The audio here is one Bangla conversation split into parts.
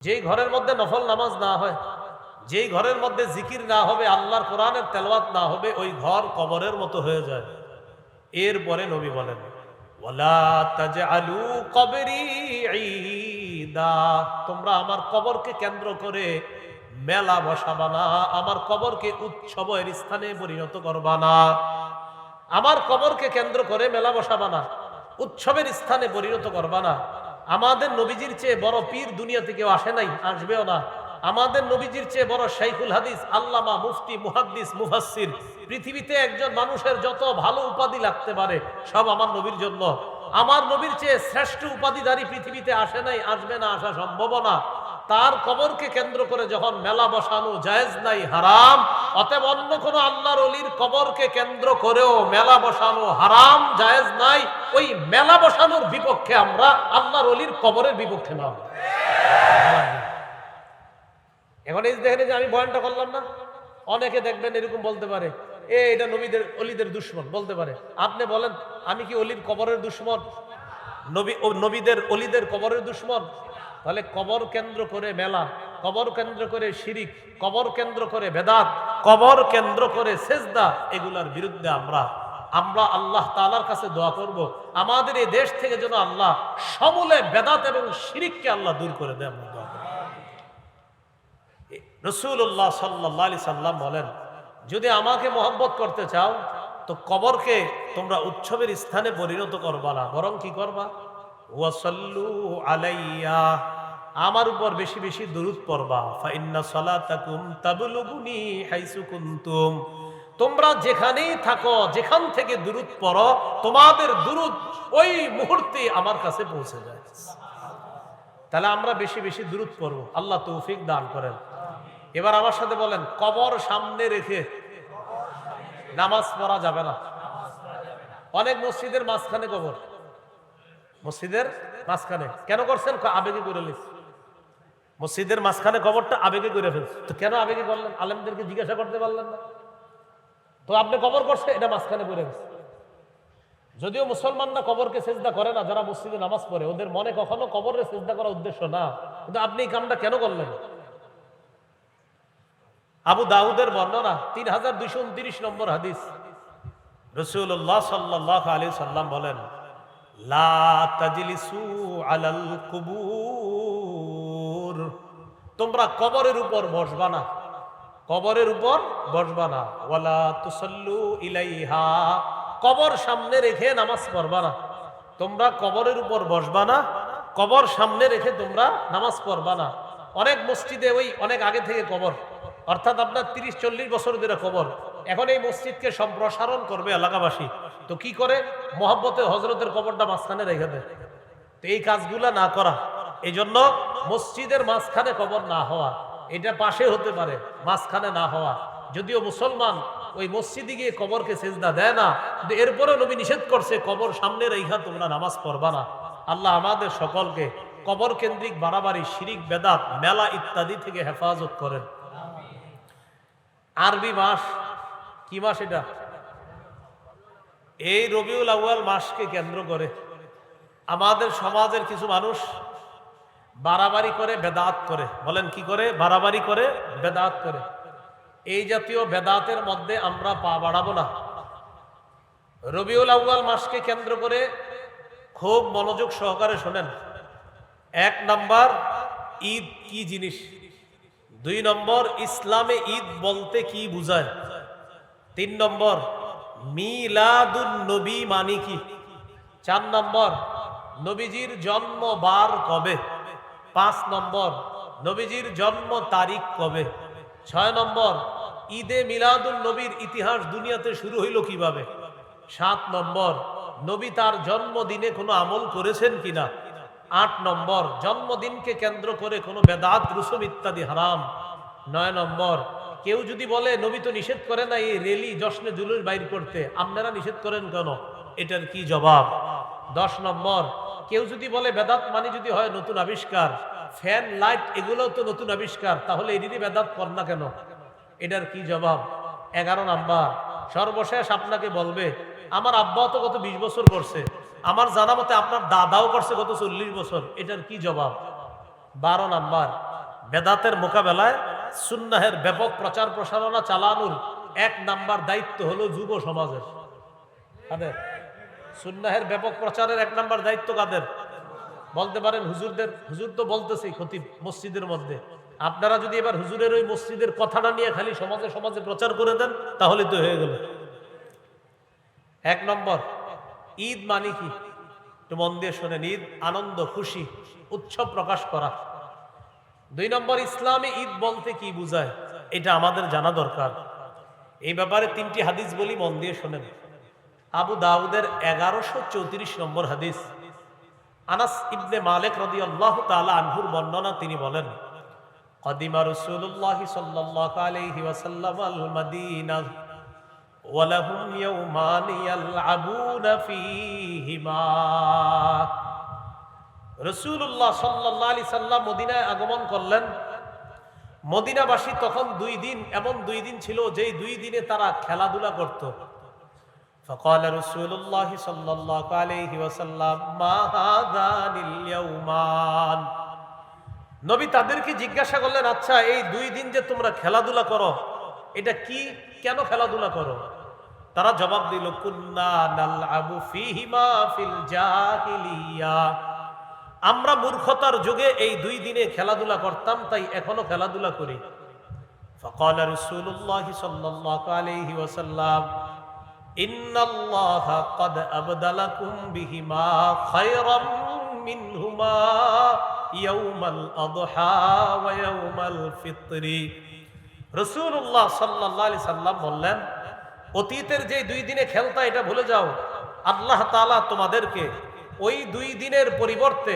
যেই ঘরের মধ্যে নফল নামাজ না হয়, যেই ঘরের মধ্যে জিকির না হবে, আল্লাহর কোরআনের তেলাওয়াত না হবে, ওই ঘর কবরের মতো হয়ে যায়। এরপরে নবী বলেন, ওয়ালা তাজআলু কবরি ঈদা, তোমরা আমার কবরকে কেন্দ্র করে মেলা বসাবা না, আমার কবরকে উৎসবের স্থানে পরিণত করবা না। আমার কবরকে কেন্দ্র করে মেলা বসাবা না, উৎসবের স্থানে পরিণত করবা না। আমাদের নবীজির চেয়ে বড় পীর দুনিয়াতে কেউ আসে নাই, আসবেও না। আমাদের নবীজির চেয়ে বড় শাইখুল হাদিস, আল্লামা, মুফতি, মুহাদ্দিস, মুফাসসির, পৃথিবীতে একজন মানুষের যত ভালো উপাধি লাগতে পারে সব আমার নবীর জন্য। আমার নবীর চেয়ে শ্রেষ্ঠ উপাধিধারী পৃথিবীতে আসে নাই, আসবে না, আসা সম্ভব না। তার কবরকে কেন্দ্র করে যখন মেলা বসানো জায়েজ নাই, হারাম, অতএব অন্য কোন আল্লাহর ওলির কবরকে কেন্দ্র করেও মেলা বসানো হারাম, জায়েজ নাই। ওই মেলা বসানোর বিপক্ষে আমরা, আল্লাহর ওলির কবরের বিপক্ষে না। এখন এই দেখেন যে আমি বয়ানটা করলাম না, অনেকে দেখবেন এরকম বলতে পারে, এটা নবীদের অলিদের দুশ্মন বলতে পারে। আপনি বলেন, আমি কি অলির কবরের দুশ্মন? নবীদের অলিদের কবরের দুশ্মন? তাহলে কবর কেন্দ্র করে মেলা, কবর কেন্দ্র করে শিরিক, কবর কেন্দ্র করে বেদাত, কবর কেন্দ্র করে সেজদা, এগুলার বিরুদ্ধে আমরা আল্লাহ তাআলার কাছে দোয়া করব, আমাদের এই দেশ থেকে যেন আল্লাহ সমূলে বেদাত এবং শিরিককে আল্লাহ দূর করে দেয়। আমরা দোয়া করব। রাসূলুল্লাহ সাল্লাল্লাহু আলাইহি সাল্লাম বলেন, যদি আমাকে মহব্বত করতে চাও তো কবরকে তোমরা উৎসবের স্থানে পরিণত করবা না, বরং কি করবা? ওয়াসাল্লু আলাইয়া, আমার উপর বেশি বেশি দুরূদ পড়বা। ফাইন্না সালাতাকুম তাবলুগুনি হাইসু কুনতুম, তোমরা যেখানেই থাকো, যেখান থেকে দুরূদ পড়ো, তোমাদের দুরূদ ওই মুহূর্তে আমার কাছে পৌঁছে যায়। তাহলে আমরা বেশি বেশি দুরূদ পড়ব, আল্লাহ তৌফিক দান করেন। এবার আমার সাথে বলেন, কবর সামনে রেখে নামাজ পড়া যাবে না। অনেক মসজিদের মাঝখানে কবর, মসজিদের মাঝখানে কেন করছেন? আবেগে করে লিস, মসজিদের মাঝখানে কবরটা আবেগে করে ফেলছে। তো কেন আবেগে করলেন? আলেমদেরকে জিজ্ঞাসা করতে পারলেন না? তো আপনি কবর করছে, এটা মাঝখানে করে গেছে। যদিও মুসলমানরা কবরকে সেজদা করে না, যারা মসজিদে নামাজ পড়ে, ওদের মনে কখনো কবরের সেজদা করার উদ্দেশ্য না, কিন্তু আপনি এই কামটা কেন করলেন? আবু দাউদের বর্ণনা 3229 নম্বর হাদিস, রাসূলুল্লাহ সাল্লাল্লাহু আলাইহি সাল্লাম বলেন, লা তাজলিসু আলাল কুবুর, তোমরা কবরের উপর বসবা না, কবরের উপর বসবা না। ওয়ালা তুসাল্লু ইলাইহা, কবর সামনে রেখে নামাজ পড়বা না। তোমরা কবরের উপর বসবা না, কবর সামনে রেখে তোমরা নামাজ পড়বা না। অনেক মসজিদে ওই অনেক আগে থেকে কবর, অর্থাৎ আপনার 30-40 বছর ধরে কবর। এখন এই মসজিদকে সম্প্রসারণ করবে এলাকাবাসী, তো কি করে? মহব্বতে হজরতের কবরটা মাঝখানে রেখে দেয়। তো এই কাজগুলা না করা, এই জন্য মসজিদের মাঝখানে কবর না হওয়া, এটা পাশে হতে পারে, মাঝখানে না হওয়া। যদিও মুসলমান ওই মসজিদে গিয়ে কবরকে সেজদা দেয় না, কিন্তু এরপরে নবী নিষেধ করছে কবর সামনে রেখা তোমরা নামাজ পড়বা না। আল্লাহ আমাদের সকলকে কবর কেন্দ্রিক বাড়াবাড়ি, শিরিক, বেদাত, মেলা ইত্যাদি থেকে হেফাজত করেন। আরবি মাস কি মাস? এটা এই রবিউল আউয়াল মাসকে কেন্দ্র করে আমাদের সমাজের কিছু মানুষ বাড়াবাড়ি করে, বেদাত করে। বলেন কি করে? বাড়াবাড়ি করে, বেদাত করে। এই জাতীয় বেদাতের মধ্যে আমরা পা বাড়াবো না। রবিউল আউয়াল মাসকে কেন্দ্র করে খুব মনোযোগ সহকারে শোনেন। 1 নাম্বার, ঈদ কি জিনিস। 2 নম্বর, ইসলামে ঈদ বলতে কি বুঝায়। 3 নম্বর, মিলাদুন নবী মানে কি। 4 নম্বর, নবীজির জন্ম বার কবে। 5 নম্বর, নবীজির জন্ম তারিখ কবে। 6 নম্বর, ঈদে মিলাদুন নবীর ইতিহাস দুনিয়াতে শুরু হইল কিভাবে। 7 নম্বর, নবী তার জন্মদিনে কোনো আমল করেছেন কিনা। 8 নম্বর, জন্মদিনকে কেন্দ্র করে কোনো বেদাত, রুসুম ইত্যাদি হারাম। 9 নম্বর, কেউ যদি বলে নবী তো নিষেধ করে না এই রেলি, জশ্নে জুলুস বাইর করতে, আপনারা নিষেধ করেন কেন, এটার কি জবাব। 10 নম্বর, কেউ যদি বলে বেদাত মানে যদি হয় নতুন আবিষ্কার, ফ্যান, লাইট, এগুলোও তো নতুন আবিষ্কার, তাহলে এদিকে বেদাত কর না কেন, এটার কি জবাব। 11 নাম্বার, সর্বশেষ আপনাকে বলবে আমার আব্বা তো গত 20 বছর করছে, আমার জানা মতে আপনার দাদাও করছে গত 40 বছর, এটার কি জবাব। 12 নাম্বার, বেদাতের মোকাবেলায় সুন্নাহের ব্যাপক প্রচার প্রসারণা চালানোর 1 নাম্বার দায়িত্ব হলো যুব সমাজের। কাদের? সুন্নাহের ব্যাপক প্রচারের 1 নাম্বার দায়িত্ব কাদের? বলতে পারেন হুজুরদের। হুজুর তো বলতেছেই খতিব মসজিদের মধ্যে। আপনারা যদি এবার হুজুরের ওই মসজিদের কথাটা নিয়ে খালি সমাজে সমাজে প্রচার করে দেন তাহলে তো হয়ে গেল। 1 নম্বর, ঈদ মানে কি? একটু মন দিয়ে শোনেন। ঈদ আনন্দ, খুশি, উৎসব প্রকাশ করা। 2 নম্বর, ইসলামে ঈদ বলতে কি বুঝায় এটা আমাদের জানা দরকার। এই ব্যাপারে 3টি হাদিস বলি, মন দিয়ে শোনেন। আবু দাউদের 1134 নম্বর হাদিস। আনাস ইবনে মালিক রাদিয়াল্লাহু তাআলা আনহুর বর্ণনা, তিনি বলেন, কাদিমা রাসূলুল্লাহ সাল্লাল্লাহু আলাইহি ওয়াসাল্লাম আল মাদিনাহ ওয়া লাহুম ইয়াওমান ইয়ালআবুনা ফীহিমা। রাসূলুল্লাহ সাল্লাল্লাহু আলাইহি সাল্লাম মদিনায় আগমন করলেন। মদিনাবাসী তখন 2 দিন, এমন 2 দিন ছিল যেই 2 দিনে তারা খেলাধুলা করত। فقال رسول الله صلى الله عليه وسلم ما هذان اليومان। নবী তাদেরকে জিজ্ঞাসা করলেন, আচ্ছা এই 2 দিন যে তোমরা খেলাধুলা করো এটা কি, কেন খেলাধুলা করো? তারা জবাব দিল, কুন্না নালআবু ফীহিমা ফিল জাহিলিয়া। আমরা মূর্খতার যুগে এই 2 দিনে খেলাধুলা করতাম, তাই এখনো খেলাধুলা করি। فقال رسول الله صلى الله عليه وسلم ইন্নাল্লাহা ক্বাদ আবদালাকুম বিহিমা খায়রাম মিনহুমা ইয়াউমাল আযহা ওয়া ইয়াউমাল ফিতরি। রাসূলুল্লাহ সাল্লাল্লাহু আলাইহি সাল্লাম বললেন, অতীতের যে 2 দিনে খেলতা এটা ভুলে যাও। আল্লাহ তাআলা তোমাদেরকে ওই 2 দিনের পরিবর্তে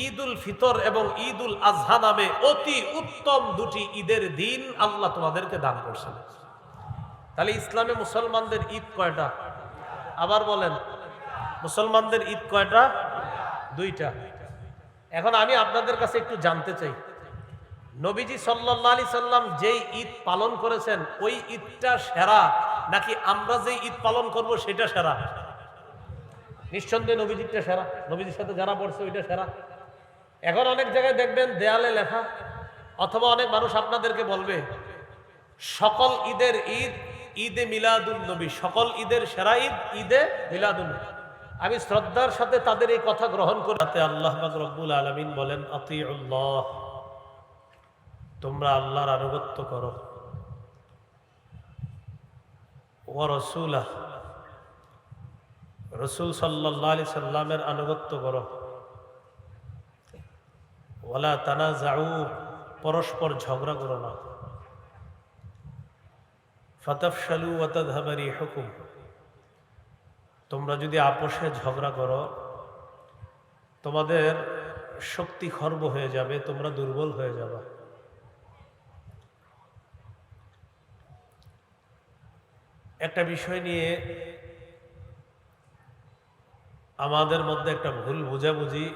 ঈদুল ফিতর এবং ঈদুল আযহা নামে অতি উত্তম 2টি ঈদের দিন আল্লাহ তোমাদেরকে দান করছেন। তাহলে ইসলামে মুসলমানদের ঈদ কয়টা? আবার বলেন, মুসলমানদের ঈদ কয়টা? 2টা। এখন আমি আপনাদের কাছে একটু জানতে চাই, নবীজি সাল্লাল্লাহু আলাইহি সাল্লাম যেই ঈদ পালন করেছেন ওই ঈদটা সেরা নাকি আমরা যেই ঈদ পালন করব সেটা সেরা? নিঃসন্দেহে নবীজিরটা সেরা। নবীজির সাথে যারা পড়ছে ওইটা সেরা। এখন অনেক জায়গায় দেখবেন দেয়ালে লেখা, অথবা অনেক মানুষ আপনাদেরকে বলবে সকল ঈদের ঈদ ঈদে মিলাদুন নবী, সকল ঈদের সেরা ঈদ ঈদে মিলাদুন নবী। আমি শ্রদ্ধার সাথে তাদের এই কথা গ্রহণ করতে, আল্লাহ পাক রব্বুল আলামিন বলেন, আতিউল্লাহ, তোমরা আল্লাহর আনুগত্য করো, ওয়া রাসূলাহ, রাসূল সাল্লাল্লাহু আলাইহি সাল্লামের আনুগত্য করো, ওয়ালা তানাজাউ, পরস্পর ঝগড়া করো না, ফাতাফশালু ওয়া তাযহাবা রিহুকুম, তোমরা যদি আপোষে ঝগড়া করো তোমাদের শক্তি খর্ব হয়ে যাবে, তোমরা দুর্বল হয়ে যাবে। একটা বিষয় নিয়ে আমাদের মধ্যে একটা ভুল বোঝাবুঝি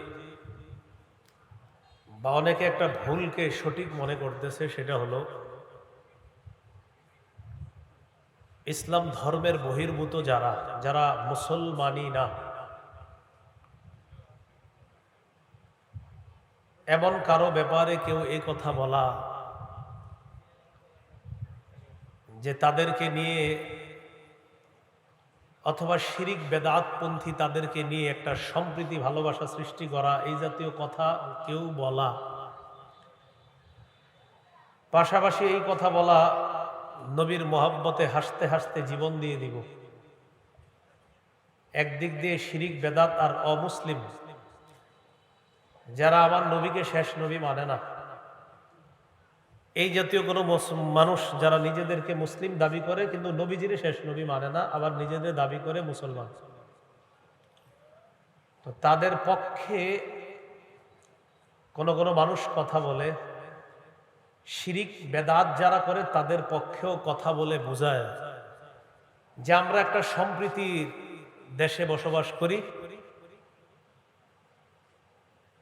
বা অনেকে একটা ভুলকে সঠিক মনে করতেছে, সেটা হলো ইসলাম ধর্মের বহির্ভূত যারা যারা মুসলমানই না, এমন কারো ব্যাপারে কেউ এই কথা বলা যে তাদেরকে নিয়ে অথবা শিরিক বেদাতপন্থী তাদেরকে নিয়ে একটা সম্প্রীতি ভালোবাসা সৃষ্টি করা, এই জাতীয় কথা কেউ বলা, পাশাপাশি এই কথা বলা নবীর মহব্বতে হাসতে হাসতে জীবন দিয়ে দিব, একদিক দিয়ে শিরিক বেদাত আর অমুসলিম যারা আমার নবীকে শেষ নবী মানে না, এই জাতীয় কোনো মানুষ যারা নিজেদেরকে মুসলিম দাবি করে কিন্তু নবীজির শেষ নবী মানে না, আবার নিজেদের দাবি করে মুসলমান, তো তাদের পক্ষে কোন কোন মানুষ কথা বলে, শিরিক বেদাত যারা করে তাদের পক্ষেও কথা বলে বোঝায় যে আমরা একটা সম্প্রীতির দেশে বসবাস করি,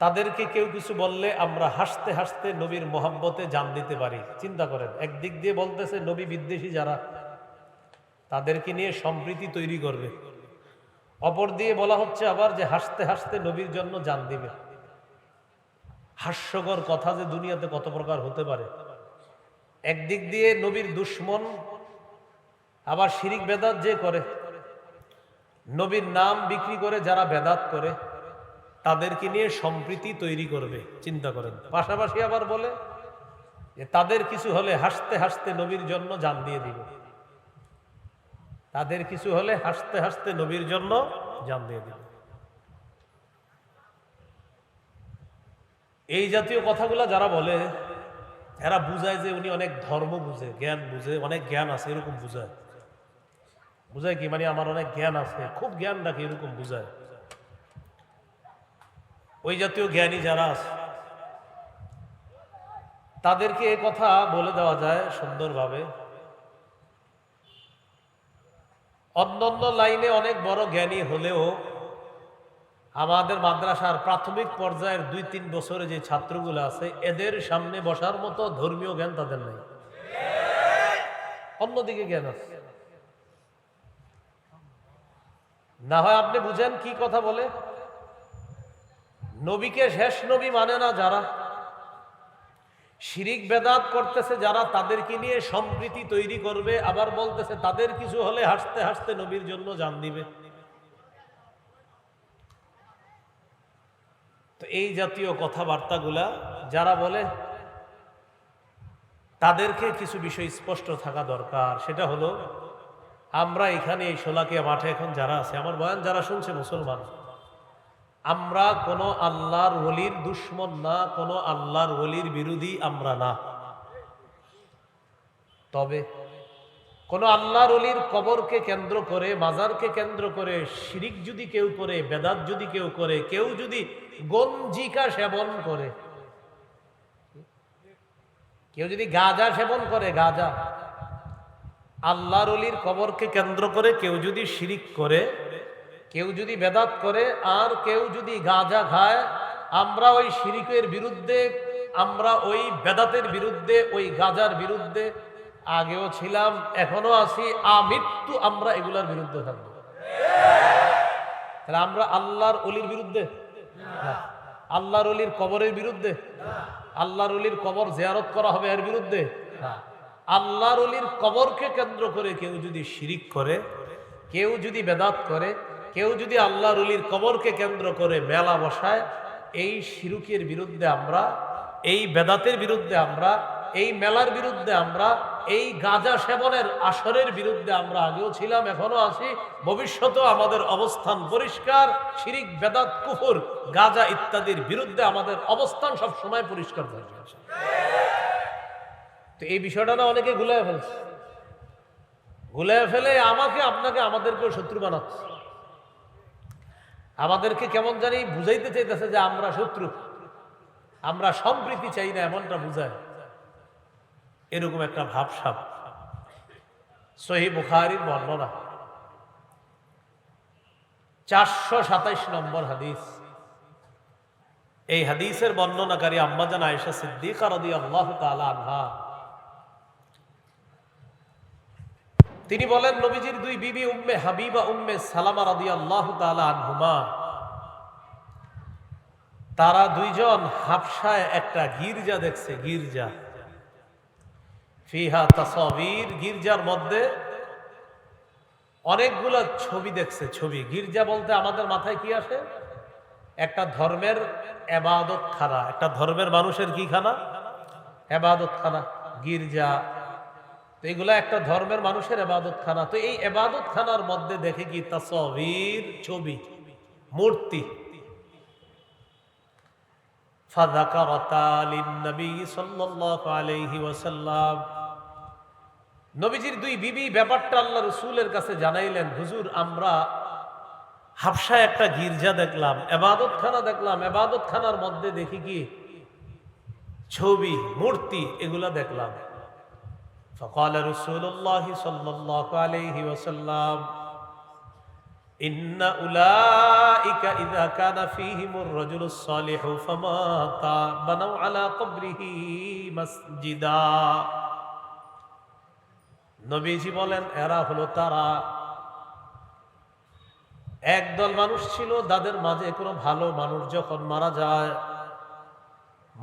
তাদেরকে কেউ কিছু বললে আমরা হাসতে হাসতে নবীর মহব্বতে জান দিতে পারি। চিন্তা করেন, একদিক দিয়ে বলতেছে নবী বিদ্বেষী যারা তাদেরকে নিয়ে সম্প্রীতি তৈরি করবে, অপর দিয়ে বলা হচ্ছে আবার যে হাসতে হাসতে নবীর জন্য জান দিবে। হাস্যকর কথা যে দুনিয়াতে কত প্রকার হতে পারে। একদিক দিয়ে নবীর দুশ্মন, আবার শিরিক বেদাত যে করে, নবীর নাম বিক্রি করে যারা বেদাত করে তাদেরকে নিয়ে সম্প্রীতি তৈরি করবে, চিন্তা করেন। পাশাপাশি আবার বলে যে তাদের কিছু হলে হাসতে হাসতে নবীর জন্য জান দিয়ে দিব, তাদের কিছু হলে হাসতে হাসতে নবীর জন্য জান দিয়ে দিব। এই জাতীয় কথাগুলা যারা বলে এরা বুঝায় যে উনি অনেক ধর্ম বুঝে, জ্ঞান বুঝে, অনেক জ্ঞান আছে, এরকম বুঝায়। বুঝায় কি মানে আমার অনেক জ্ঞান আছে, খুব জ্ঞান রাখে, এরকম বুঝায়। ওই জাতীয় জ্ঞানী যারা আছে তাদেরকে এ কথা বলে দেওয়া যায় সুন্দরভাবে। অন্যান্য লাইনে অনেক বড় জ্ঞানী হলেও আমাদের মাদ্রাসার প্রাথমিক পর্যায়ের 2-3 বছরে যে ছাত্রগুলো আছে এদের সামনে বসার মতো ধর্মীয় জ্ঞান তাদের নেই, অন্যদিকে জ্ঞান আছে। না হয় আপনি বুঝেন কি কথা বলে। নবীকে শেষ নবী মানে না যারা, শিরিক বেদাত করতেছে যারা, তাদেরকে নিয়ে সম্প্রীতি তৈরি করবে, আবার বলতেছে তাদের কিছু হলে হাসতে হাসতে নবীর জন্য জান দিবে। তো এই জাতীয় কথাবার্তাগুলা যারা বলে তাদেরকে কিছু বিষয় স্পষ্ট থাকা দরকার। সেটা হলো, আমরা এখানে এই শোলাকিয়া মাঠে এখন যারা আছে, আমার বয়ান যারা শুনছে মুসলমান, আমরা কোনো আল্লাহর ওলির দুশ্মন না, কোনো আল্লাহর ওলির বিরোধী আমরা না। তবে কোন আল্লাহর ওলির কবরকে কেন্দ্র করে, মাজারকে কেন্দ্র করে শিরিক যদি কেউ করে, বেদাত যদি কেউ করে, কেউ যদি গঞ্জিকা সেবন করে, কেউ যদি গাঁজা সেবন করে, গাঁজা, আল্লাহর ওলির কবরকে কেন্দ্র করে কেউ যদি শিরিক করে, কেউ যদি বেদাত করে, আর কেউ যদি গাঁজা খায়, আমরা ওই শিরিকের বিরুদ্ধে, আমরা ওই বেদাতের বিরুদ্ধে, ওই গাঁজার বিরুদ্ধে আগেও ছিলাম, এখনো আছি, আমৃত্যু আমরা এগুলার বিরুদ্ধে থাকবো। তাহলে আমরা আল্লাহর ওলির বিরুদ্ধে না, আল্লাহর ওলির কবরের বিরুদ্ধে, আল্লাহর ওলির কবর জিয়ারত করা হবে এর বিরুদ্ধে না। আল্লাহর ওলির কবরকে কেন্দ্র করে কেউ যদি শিরিক করে, কেউ যদি বেদাত করে, কেউ যদি আল্লাহর ওলির কবরকে কেন্দ্র করে মেলা বসায়, এই শিরকের বিরুদ্ধে আমরা, এই বেদাতের বিরুদ্ধে আমরা, এই মেলার বিরুদ্ধে আমরা, এই গাঁজা সেবনের আসরের বিরুদ্ধে আমরা আগেও ছিলাম, এখনো আছি, ভবিষ্যতেও আমাদের অবস্থান পরিষ্কার। শিরিক, বেদাত, কুফর, গাঁজা ইত্যাদির বিরুদ্ধে আমাদের অবস্থান সব সময় পরিষ্কার থাকবে। তো এই বিষয়টা না অনেকে গুলায় ফেলছে, গুলায় ফেলে আমাকে, আপনাকে, আমাদেরকেও শত্রু বানাচ্ছে। আমাদেরকে কেমন জানি বুঝাইতে চাইতেছে যে আমরা শত্রু, আমরা সম্প্রীতি চাই না, এমনটা বুঝায়। এরকম একটা ভাবসাব। সহিহ বুখারীর বর্ণনা 427 নম্বর হাদিস। এই হাদিসের বর্ণনাকারী আম্মাজান আয়েশা সিদ্দিকা রাদিয়াল্লাহু তাআলা আনহা, তিনি বলেন, নবীজির দুই বিবি উম্মে হাবিবা, উম্মে সালামা রাদিয়াল্লাহু তাআলা আনহুমা, তারা দুইজন হাবশায় একটা গির্জা দেখছে, গির্জা, ফিহা তাসাবির, গির্জার মধ্যে অনেকগুলো ছবি দেখছে। ছবি, গির্জা বলতে আমাদের মাথায় কি আসে? একটা ধর্মের ইবাদত খানা, একটা ধর্মের মানুষের কি খানা? ইবাদত খানা, গির্জা। তো এগুলা একটা ধর্মের মানুষের ইবাদত খানা। তো এই ইবাদত খানার মধ্যে দেখে কি? তাসাবির, ছবি, মূর্তি। ফাযাকারাতা লিন-নবী সাল্লাল্লাহু আলাইহি ওয়াসাল্লাম, নবীজির দুই বিবি ব্যাপারটা আল্লাহ রাসূলের কাছে জানাইলেন, হুজুর, আমরা হাবশায় একটা গির্জা দেখলাম, ইবাদত খানা দেখলাম, ইবাদত খানার মধ্যে দেখি কি? ছবি, মূর্তি, এগুলা দেখলাম। ফাকাল রাসূলুল্লাহ সাল্লাল্লাহু আলাইহি ওয়াসাল্লাম, ইন্না উলাইকা ইযা কানা ফীহিমুর রাজুলুস সালিহু ফামাতা বানাউ আলা কবরিহি মসজিদা। নবীজি বলেন, এরা হলো তারা, একদল মানুষ ছিল, তাদের মাঝে কোনো ভালো মানুষ যখন মারা যায়,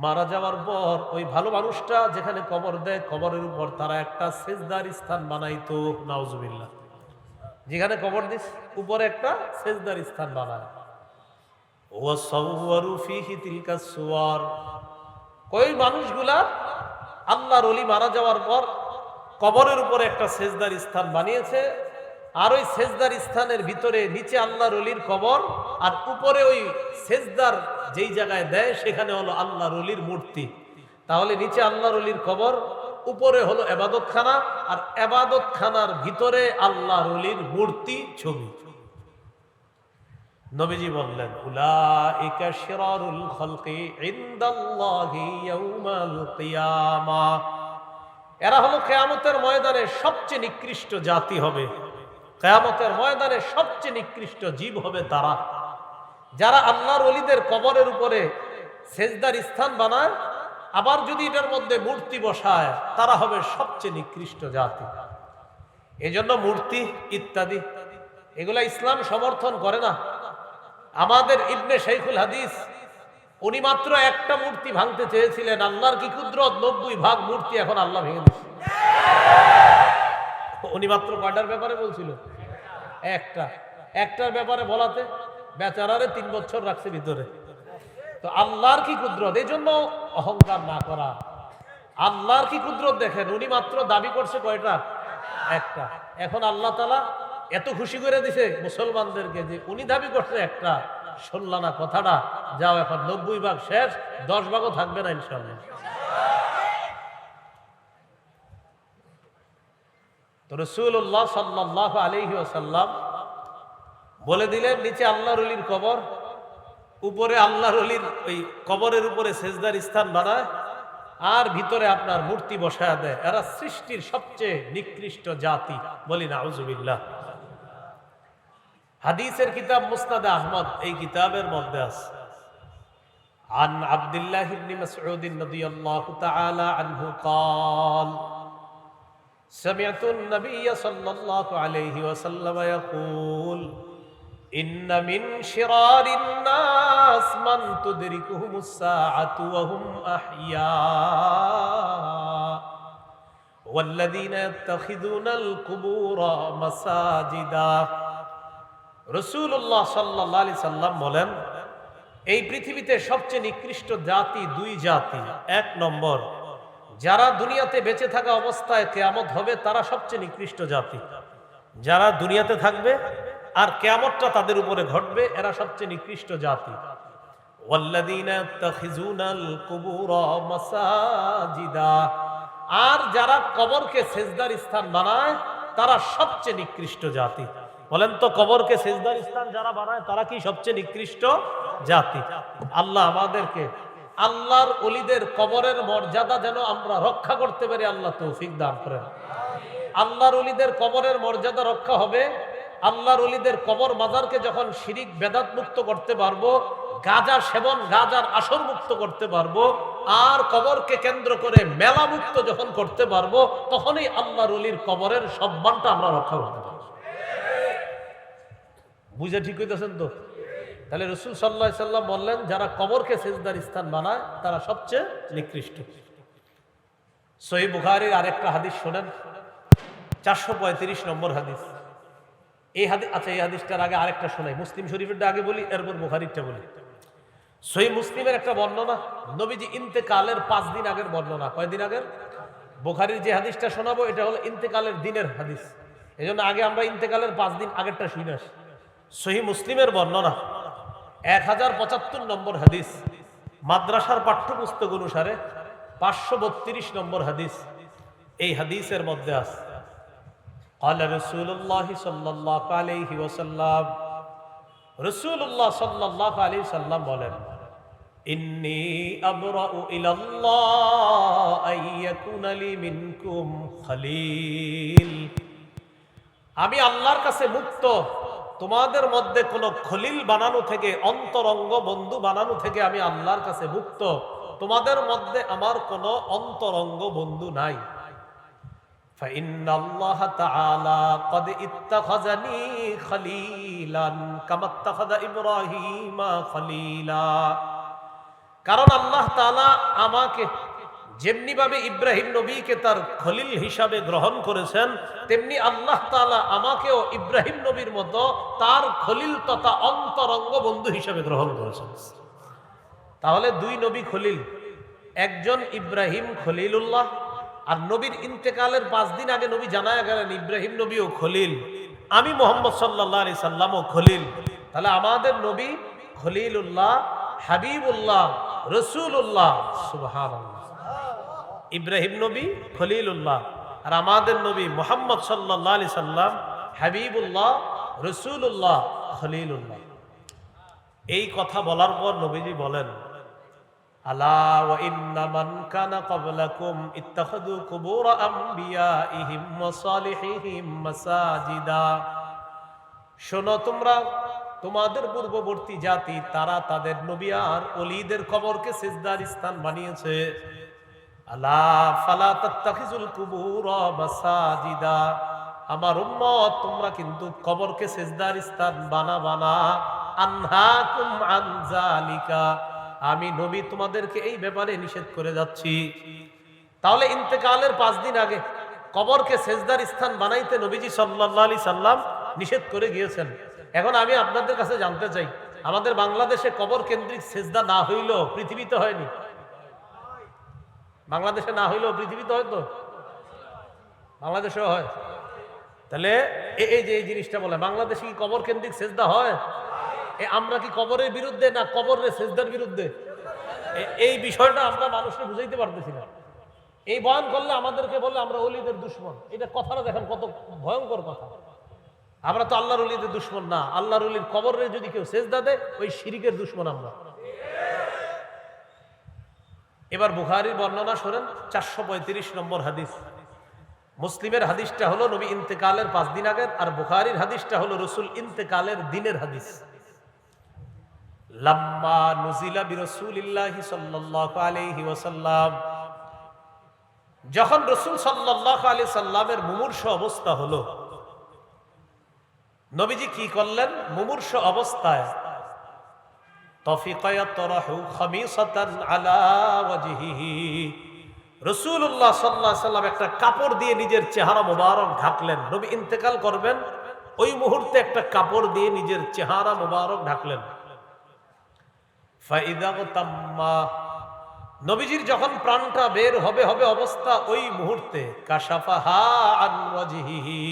মারা যাওয়ার পর ওই ভালো মানুষটা যেখানে কবর দেয়, কবরের উপর তারা একটা সেজদার স্থান বানাইতো, নাউজুবিল্লাহ। যেখানে কবর দিস উপরে একটা সেজদার স্থান বানায়। ওয়াসাওয়ারু ফিহি তিলকা সুওয়ার, ওই মানুষগুলা আল্লাহর ওলি মারা যাওয়ার পর কবরের উপরে একটা সেজদার স্থান বানিয়েছে, আর ওই সেজদার স্থানের ভিতরে নিচে আল্লাহর ওলির কবর, আর উপরে ওই সেজদার যেই জায়গায় দেয় সেখানে হলো আল্লাহর ওলির মূর্তি। তাহলে নিচে আল্লাহর ওলির কবর, উপরে হলো ইবাদতখানা, আর ইবাদতখানার ভিতরে আল্লাহর ওলির মূর্তি, ছবি। নবীজি বললেন, উলাইকা শিরারুল খালকি ইনদাল্লাহি ইয়াউমাল কিয়ামাহ, এরা হলো কিয়ামতের ময়দানে সবচেয়ে নিকৃষ্ট জাতি হবে, কিয়ামতের ময়দানে সবচেয়ে নিকৃষ্ট জীব হবে তারা যারা আল্লাহর ওলিদের কবরের উপরে সেজদার স্থান বানায়, আবার যদি এটার মধ্যে মূর্তি বসায়, তারা হবে সবচেয়ে নিকৃষ্ট জাতি। এজন্য মূর্তি ইত্যাদি এগুলা ইসলাম সমর্থন করে না। আমাদের ইবনে শাইখুল হাদিস, উনি মাত্র একটা মূর্তি ভাঙতে চেয়েছিলেন, আল্লাহর কি কুদরত, 90 ভাগ মূর্তি এখন আল্লাহ ভেঙে দিচ্ছে। উনি মাত্র কয়টার ব্যাপারে বলছিল? একটার ব্যাপারে বলাতে বেচারারে 3 বছর রাখছে ভিতরে। তো আল্লাহর কি কুদরত, এই জন্য অহংকার না করা। আল্লাহর কি কুদরত দেখেন, উনি মাত্র দাবি করছে কয়টা? একটা। এখন আল্লাহ তাআলা এত খুশি করে দিছে মুসলমানদেরকে যে উনি দাবি করছে একটা, শুনলা না কথাটা, যাও এখন 90 ভাগ শেষ, 10 ভাগও থাকবে না ইনশাআল্লাহ। তো রাসূলুল্লাহ সাল্লাল্লাহু আলাইহি ওয়াসাল্লাম বলে দিলেন, নিচে আল্লাহর ওলির কবর, উপরে আল্লাহর ওলির ওই কবরের উপরে সেজদার স্থান বানায়, আর ভিতরে আপনার মূর্তি বসায় দেয়। এরা সৃষ্টির সবচেয়ে নিকৃষ্ট জাতি, বলি নাউজুবিল্লাহ। হাদিসের কিতাব মুসনাদ আহমদ, এই কিতাবের মধ্যে আছে, আন আব্দুল্লাহ ইবনে মাসউদ রাদিয়াল্লাহু তাআলা আনহু قال سمعت النبي صلى الله عليه وسلم يقول إن من شرار الناس من تدركهم الساعة وهم أحياء والذين يتخذون القبور مساجدا। রাসূলুল্লাহ সাল্লাল্লাহু আলাইহি সাল্লাম বলেন, এই পৃথিবীতে সবচেয়ে নিকৃষ্ট জাতি 2 জাতি। 1 নম্বর, যারা দুনিয়াতে বেঁচে থাকা অবস্থায় কিয়ামত হবে, তারা সবচেয়ে নিকৃষ্ট জাতি। যারা দুনিয়াতে থাকবে আর কিয়ামতটা তাদের উপরে ঘটবে, এরা সবচেয়ে নিকৃষ্ট জাতি। ওয়াল্লাযীনা ইয়াত্তাখিযুনাল কুবুরা মাসাজিদা, আর যারা কবরকে সেজদার স্থান বানায়, তারা সবচেয়ে নিকৃষ্ট জাতি। বলেন তো, কবরকে সেজদার স্থান যারা বানায় তারা কি সবচেয়ে নিকৃষ্ট জাতি? আল্লাহ আমাদেরকে আল্লাহর ওলিদের কবরের মর্যাদা যেন আমরা রক্ষা করতে পারি, আল্লাহ তৌফিক দান করেন। আল্লাহর ওলিদের কবরের মর্যাদা রক্ষা হবে, আল্লাহর ওলিদের কবর মাজারকে যখন শিরিক বেদাত মুক্ত করতে পারবো, গাঁজা সেবন, গাঁজার আসর মুক্ত করতে পারবো, আর কবরকে কেন্দ্র করে মেলা মুক্ত যখন করতে পারবো, তখনই আল্লাহর ওলির কবরের সম্মানটা আমরা রক্ষা করতে পারবো। বুঝে ঠিক হইতেছেন তো? তাহলে রাসূল সাল্লাল্লাহু আলাইহি সাল্লাম বললেন, যারা কবরকে সেজদার স্থান বানায় তারা সবচেয়ে নিকৃষ্ট। সহিহ বুখারীর আরেকটা হাদিস শুনেন, 435 নম্বর হাদিস। এই হাদিস, আচ্ছা এই হাদিসটার আগে আরেকটা শোনাই, মুসলিম শরীফেরটা আগে বলি, এরপর বুখারীরটা বলি। সহিহ মুসলিমের একটা বর্ণনা, নবীজি ইন্তেকালের 5 দিন আগের বর্ণনা। কয়দিন আগের? বুখারীর যে হাদিসটা শোনাবো এটা হলো ইন্তেকালের দিনের হাদিস, এজন্য আগে আমরা ইন্তেকালের 5 দিন আগেরটা শুনে আসি। সহিহ মুসলিমের বর্ণনা 1075 নম্বর হাদিস, মাদ্রাসার পাঠ্যপুস্তক অনুসারে 532 নম্বর হাদিস। এই হাদিসের মধ্যে আছে, قال رسول الله صلى الله عليه وسلم, রাসূলুল্লাহ সাল্লাল্লাহু আলাইহি সাল্লাম বলেন, ইন্নী আবরাউ ইলাল্লাহ আইয়াকুনা লি মিনকুম খলিল, আমি আল্লাহর কাছে মুক্ত তোমাদের মধ্যে কোন খলিল বানানো থেকে, অন্তরঙ্গ বন্ধু বানানো থেকে আমি আল্লাহর কাছে মুক্ত। তোমাদের মধ্যে আমার কোন অন্তরঙ্গ বন্ধু নাই। ফাইন্নাল্লাহ তাআলা ক্বাদ ইত্তাখাযানি খলিলান কামা ইত্তাখাযা ইব্রাহিমা খলিলা, কারণ আল্লাহ তাআলা আমাকে যেমনি ভাবে ইব্রাহিম নবীকে তার খলিল হিসাবে গ্রহণ করেছেন, তেমনি আল্লাহ তাআলা আমাকেও ইব্রাহিম নবীর মতো তার খলিল তথা অন্তরঙ্গ বন্ধু হিসাবে গ্রহণ করেছেন। তাহলে দুই নবী খলিল, একজন ইব্রাহিম খলিলুল্লাহ, আর নবীর ইন্তেকালের 5 দিন আগে নবী জানায়া গেলেন ইব্রাহিম নবীও খলিল, আমি মুহাম্মদ সাল্লাল্লাহু আলাইহি সাল্লামও খলিল। তাহলে আমাদের নবী খলিলুল্লাহ, হাবিবুল্লাহ, রাসূলুল্লাহ। সুবহানাল্লাহ। ইব্রাহিম নবী খলিলুল্লাহ, আর আমাদের নবী মুহাম্মদ সাল্লাল্লাহু আলাইহি সাল্লাম হাবিবুল্লাহ, রাসূলুল্লাহ, খলিলুল্লাহ। এই কথা বলার পর নবীজি বলেন, আলা ওয়া ইন্না মান কানা ক্বাবলাকুম ইত্তাখাযু কুবুর আমবিয়াইহিম ওয়া সালিহিহিম মাসাজিদা। শোনো, তোমরা তোমাদের পূর্ববর্তী জাতি তারা তাদের নবী আর ওলিদের কবরকে সিজদার স্থান বানিয়েছে। আলা ফালা তাত্তাখিজুল কুবুর মাসাজিদা। আমার উম্মত, তোমরা কিন্তু কবরকে সিজদার স্থান বানাবা না। আনহাকুম আন যালিকা, আমি নবী তোমাদেরকে এই ব্যাপারে নিষেধ করে যাচ্ছি। তাহলে ইন্তেকালের 5 দিন আগে কবরকে সেজদার স্থান বানাইতে নবীজি সাল্লাল্লাহু আলাইহি সাল্লাম নিষেধ করে গিয়েছেন। এখন আমি আপনাদের কাছে জানতে চাই, আমাদের বাংলাদেশে কবর কেন্দ্রিক সেজদা না হইলেও পৃথিবীতে হয়নি? বাংলাদেশে না হইলেও পৃথিবীতে হয়তো, বাংলাদেশেও হয়। তাহলে এই যে এই জিনিসটা বলে, বাংলাদেশে কি কবর কেন্দ্রিক সেজদা হয়? আমরা কি কবরের বিরুদ্ধে না কবরের সেজদার বিরুদ্ধে? এই বিষয়টা আমরা মানুষকে বুঝাইতে পারতেছি না। এই বয়ান করলে আমাদেরকে বলে আমরা ওলিদের দুশমন। এটা কথাটা দেখেন কত ভয়ঙ্কর কথা। আমরা তো আল্লাহর ওলিদের দুশমন না। আল্লাহর ওলির কবরে যদি কেউ সেজদা দেয়, ওই শিরিকের দুশমন আমরা। এবার বুখারীর বর্ণনা শোনেন, 435 নম্বর হাদিস। মুসলিমের হাদিসটা হলো নবী ইন্তেকালের 5 দিন আগের, আর বুখারীর হাদিসটা হলো রাসূল ইন্তেকালের দিনের হাদিস। লাম্মা নুজিলা বিরাসূলিল্লাহি সাল্লাল্লাহু আলাইহি ওয়াসাল্লাম, যখন রাসূল সাল্লাল্লাহু আলাইহি সাল্লামের মুমূর্ষু অবস্থা হলো, নবীজি কি করলেন? মুমূর্ষু অবস্থায় তাফিকা ইয়াতরাহু খামিসাতান আলা ওয়াজহিহি, রাসূলুল্লাহ সাল্লাল্লাহু আলাইহি সাল্লাম একটা কাপড় দিয়ে নিজের চেহারা মোবারক ঢাকলেন। নবী ইন্তেকাল করবেন, ওই মুহূর্তে একটা কাপড় দিয়ে নিজের চেহারা মোবারক ঢাকলেন। নবীজির যখন প্রাণটা বের হবে অবস্থা, ওই মুহূর্তে কাশাফাহা আন ওয়াজহিহি,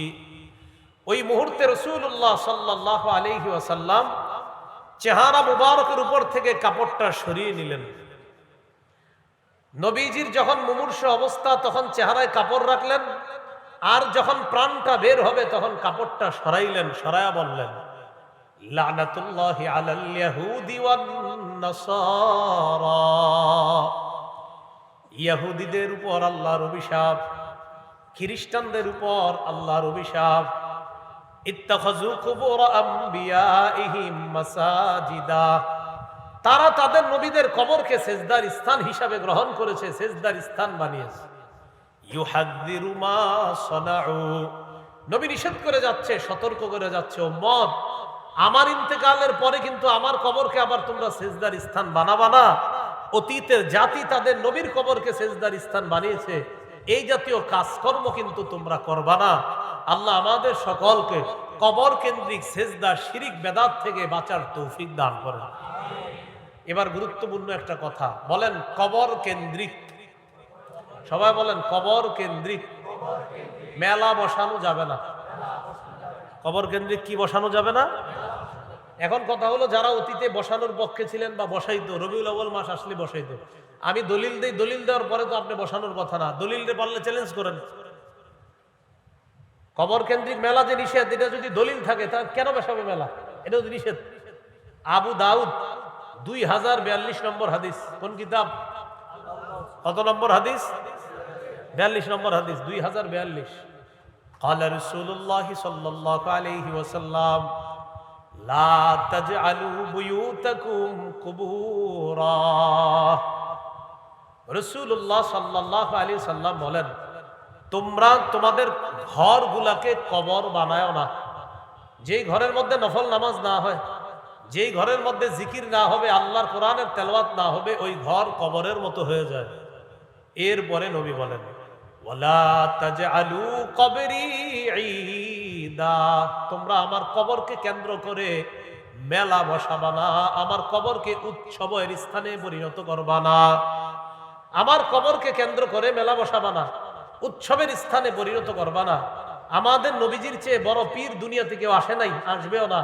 ওই মুহূর্তে রাসূলুল্লাহ সাল্লাল্লাহু আলাইহি ওয়াসাল্লাম চেহারা মুবারকের উপর থেকে কাপড়টা সরিয়ে নিলেন। নবীজির যখন মুমূর্ষু অবস্থা, তখন চেহারায় কাপড় রাখলেন, আর যখন প্রাণটা বের হবে তখন কাপড়টা সরাইলেন। সরায়া বললেন, লানাতুল্লাহি আলাল ইয়াহুদি ওয়ান নাসারা, ইহুদিদের উপর আল্লাহর অভিশাপ, খ্রিস্টানদের উপর আল্লাহর অভিশাপ। ইত্তাখাযু কুবুর আমবিয়াইহিম মাসাজিদা, তারা তাদের নবীদের কবরকে সেজদার স্থান হিসাবে গ্রহণ করেছে, সেজদার স্থান বানিয়েছে। ইউহাযযিরু মা সানাউ, নবী নিষেধ করে যাচ্ছে, সতর্ক করে যাচ্ছে, উম্মত আমার ইন্তেকালের পরে কিন্তু আমার কবরকে আবার তোমরা সেজদার স্থান বানাবা না। অতীতের জাতি তাদের নবীর কবরকে সেজদার স্থান বানিয়েছে, এই জাতীয় কাজকর্ম কিন্তু তোমরা করবা না। আল্লাহ আমাদের সকলকে কবর কেন্দ্রিক সেজদা, শিরিক, বেদাত থেকে বাঁচার তৌফিক দান করেন। এবার গুরুত্বপূর্ণ একটা কথা বলেন, কবর কেন্দ্রিক, সবাই বলেন কবর কেন্দ্রিক মেলা বসানো যাবে না। কবর কেন্দ্রিক কি বসানো যাবে না? এখন কথা হলো, যারা অতীতে বসানোর পক্ষে ছিলেন বা বসাইতো, রবিউল আউয়াল মাস আসলে বসাইতো, আমি দলিল দেই, দলিল দেওয়ার পরে তো আপনি বসানোর কথা না। দলিল দিয়ে পারলে চ্যালেঞ্জ করেন। কবর কেন্দ্রিক মেলা যে নিষেধ, এটা যদি দলিল থাকে তা কেন বসাবে মেলা? এটা যদি নিষেধ। আবু দাউদ 2042 নম্বর হাদিস। কোন কিতাব? কত নম্বর হাদিস? 42 নম্বর হাদিস, 2042। قال رسول الله صلى الله عليه وسلم لا تجعلوا بيوتكم قبورا। রাসূলুল্লাহ সাল্লাল্লাহু আলাইহি সাল্লাম বলেন, তোমরা তোমাদের ঘরগুলাকে কবর বানায়ও না। যেই ঘরের মধ্যে নফল নামাজ না হয়, যেই ঘরের মধ্যে জিকির না হবে, আল্লাহর কোরআনের তেলাওয়াত না হবে, ওই ঘর কবরের মতো হয়ে যায়। এরপরে নবী বলেন, ওয়ালা তাজআলু কবরি ঈদা, তোমরা আমার কবরকে কেন্দ্র করে মেলা বসাবা না, আমার কবরকে উৎসবের স্থানে পরিণত করবা না। আমার কবরকে কেন্দ্র করে মেলা বসাবা না, উৎসবের স্থানে পরিণত করবা না। আমাদের নবীজির চেয়ে বড় পীর দুনিয়াতে কেউ আসে নাই, আসবেও না।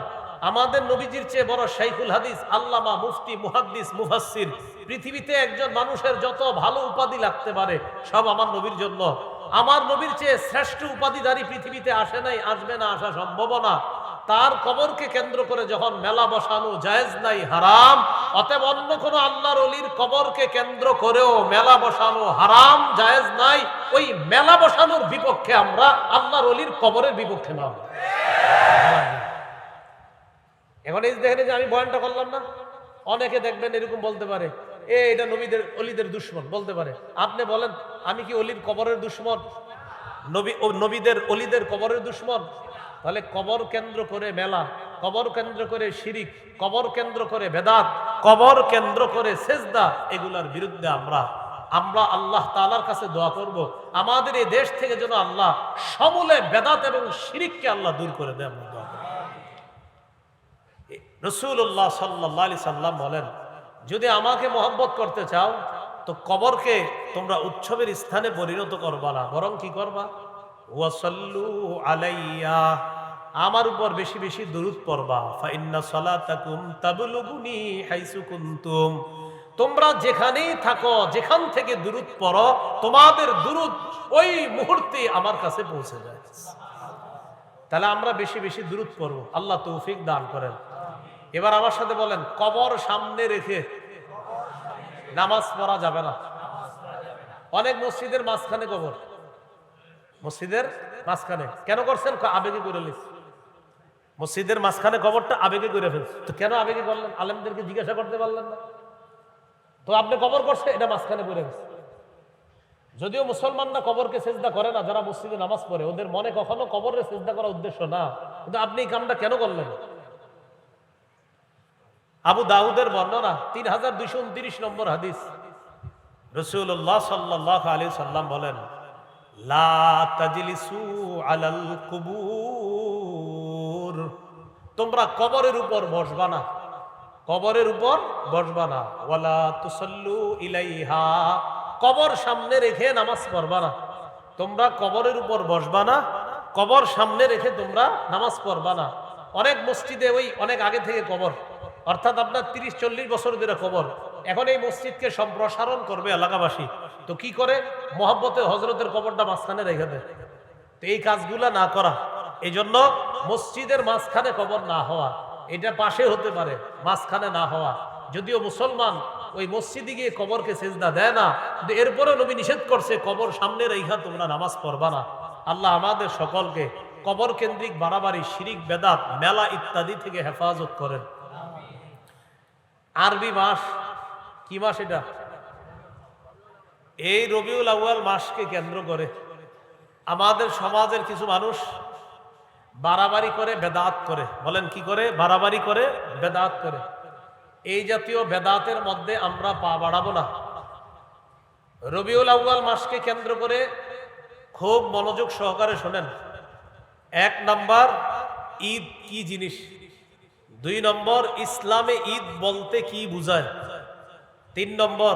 আমাদের নবীজির চেয়ে বড় শাইখুল হাদিস, আল্লামা, মুফতি, মুহাদ্দিস, মুফাসসির, পৃথিবীতে একজন মানুষের যত ভালো উপাধি লাগতে পারে সব আমার নবীর জন্য। আমার নবীর চেয়ে শ্রেষ্ঠ উপাধিধারী পৃথিবীতে আসে নাই, আসবে না, আসা সম্ভব না। তার কবরকে কেন্দ্র করে যখন মেলা বসানো জায়েজ নাই, হারাম, অতএব অন্য কোন আল্লাহর ওলির কবরকে কেন্দ্র করেও মেলা বসানো হারাম, জায়েজ নাই। ওই মেলা বসানোর বিপক্ষে আমরা, আল্লাহর ওলির কবরের বিপক্ষে না। এখন এই দেখেন যে আমি বয়ানটা করলাম না, অনেকে দেখবেন এরকম বলতে পারে, এটা নবীদের অলিদের দুশ্মন বলতে পারে। আপনি বলেন, আমি কি অলির কবরের দুশ্মন? নবীদের অলিদের কবরের দুশ্মন? তাহলে কবর কেন্দ্র করে মেলা, কবর কেন্দ্র করে শিরিক, কবর কেন্দ্র করে বেদাত, কবর কেন্দ্র করে সেজদা, এগুলার বিরুদ্ধে আমরা আল্লাহ তাআলার কাছে দোয়া করব, আমাদের এই দেশ থেকে যেন আল্লাহ সমূলে বেদাত এবং শিরিককে আল্লাহ দূর করে দেয়। আমরা দোয়া করব। রাসূলুল্লাহ সাল্লাল্লাহু আলাইহি সাল্লাম বলেন, যদি আমাকে মহব্বত করতে চাও তো কবরকে তোমরা উৎসবের স্থানে পরিণত করবা না, বরং কি করবা? ওয়াসাল্লু আলাইয়া, আমার উপর বেশি বেশি দুরূদ পড়বা। ফাইন্না সালাতাকুম তাবলুগুনি হাইসু কুনতুম, তোমরা যেখানেই থাকো, যেখান থেকে দুরূদ পড়ো, তোমাদের দুরূদ ওই মুহূর্তে আমার কাছে পৌঁছে যায়। তাহলে আমরা বেশি বেশি দুরূদ পড়ব, আল্লাহ তৌফিক দান করেন। এবার আমার সাথে বলেন, কবর সামনে রেখে নামাজ পড়া যাবে না। অনেক মসজিদের মাঝখানে কবর, মসজিদের মাঝখানে কেন করছেন? আবেগে করে লিখছে, মসজিদের মাঝখানে কবরটা আবেগে করে ফেলছে। তো কেন আবেগে করলেন? আলেমদেরকে জিজ্ঞাসা করতে পারলেন না? তো আপনি কবর করছে, এটা মাঝখানে পড়ে গেছে। যদিও মুসলমানরা কবরকে সেজদা করে না, যারা মসজিদে নামাজ পড়ে, ওদের মনে কখনো কবরের সেজদা করার উদ্দেশ্য না, কিন্তু আপনি এই কামটা কেন করলেন? আবু দাউদের বর্ণনা 3229 নম্বর হাদিস, রাসূলুল্লাহ সাল্লাল্লাহু আলাইহি সাল্লাম বলেন, লা তাজলিসু আলাল কুবুর, তোমরা কবরের উপর বসবা না, কবরের উপর বসবা না। ওয়ালা তুসাল্লু ইলাইহা, কবর সামনে রেখে নামাজ পড়বা না। তোমরা কবরের উপর বসবা না, কবর সামনে রেখে তোমরা নামাজ পড়বা না। অনেক মসজিদে ওই অনেক আগে থেকে কবর, অর্থাৎ আপনার 30-40 বছর ধরে কবর। এখন এই মসজিদকে সম্প্রসারণ করবে এলাকাবাসী, তো কি করে? মহব্বতে হজরতের কবরটা মাঝখানে রেখে দেয়। তো এই কাজগুলা না করা, এই জন্য মসজিদের মাঝখানে কবর না হওয়া, এটা পাশে হতে পারে, মাঝখানে না হওয়া। যদিও মুসলমান ওই মসজিদে গিয়ে কবরকে সেজদা দেয় না, কিন্তু এরপরে নবী নিষেধ করছে কবর সামনে রেখা তোমরা নামাজ পড়বা না। আল্লাহ আমাদের সকলকে কবর কেন্দ্রিক বাড়াবাড়ি, শিরিক, বেদাত, মেলা ইত্যাদি থেকে হেফাজত করেন। আরবি মাস কি মাস? এটা এই রবিউল আউয়াল মাসকে কেন্দ্র করে আমাদের সমাজের কিছু মানুষ বাড়াবাড়ি করে বেদাত করে। বলেন কি করে? বাড়াবাড়ি করে বেদাত করে। এই জাতীয় বেদাতের মধ্যে আমরা পা বাড়াবো না। রবিউল আউয়াল মাসকে কেন্দ্র করে খুব মনোযোগ সহকারে শোনেন। 1 নম্বর, ঈদ কি জিনিস। 2 নম্বর, ইসলামে ঈদ বলতে কি বুঝায়। 3 নম্বর,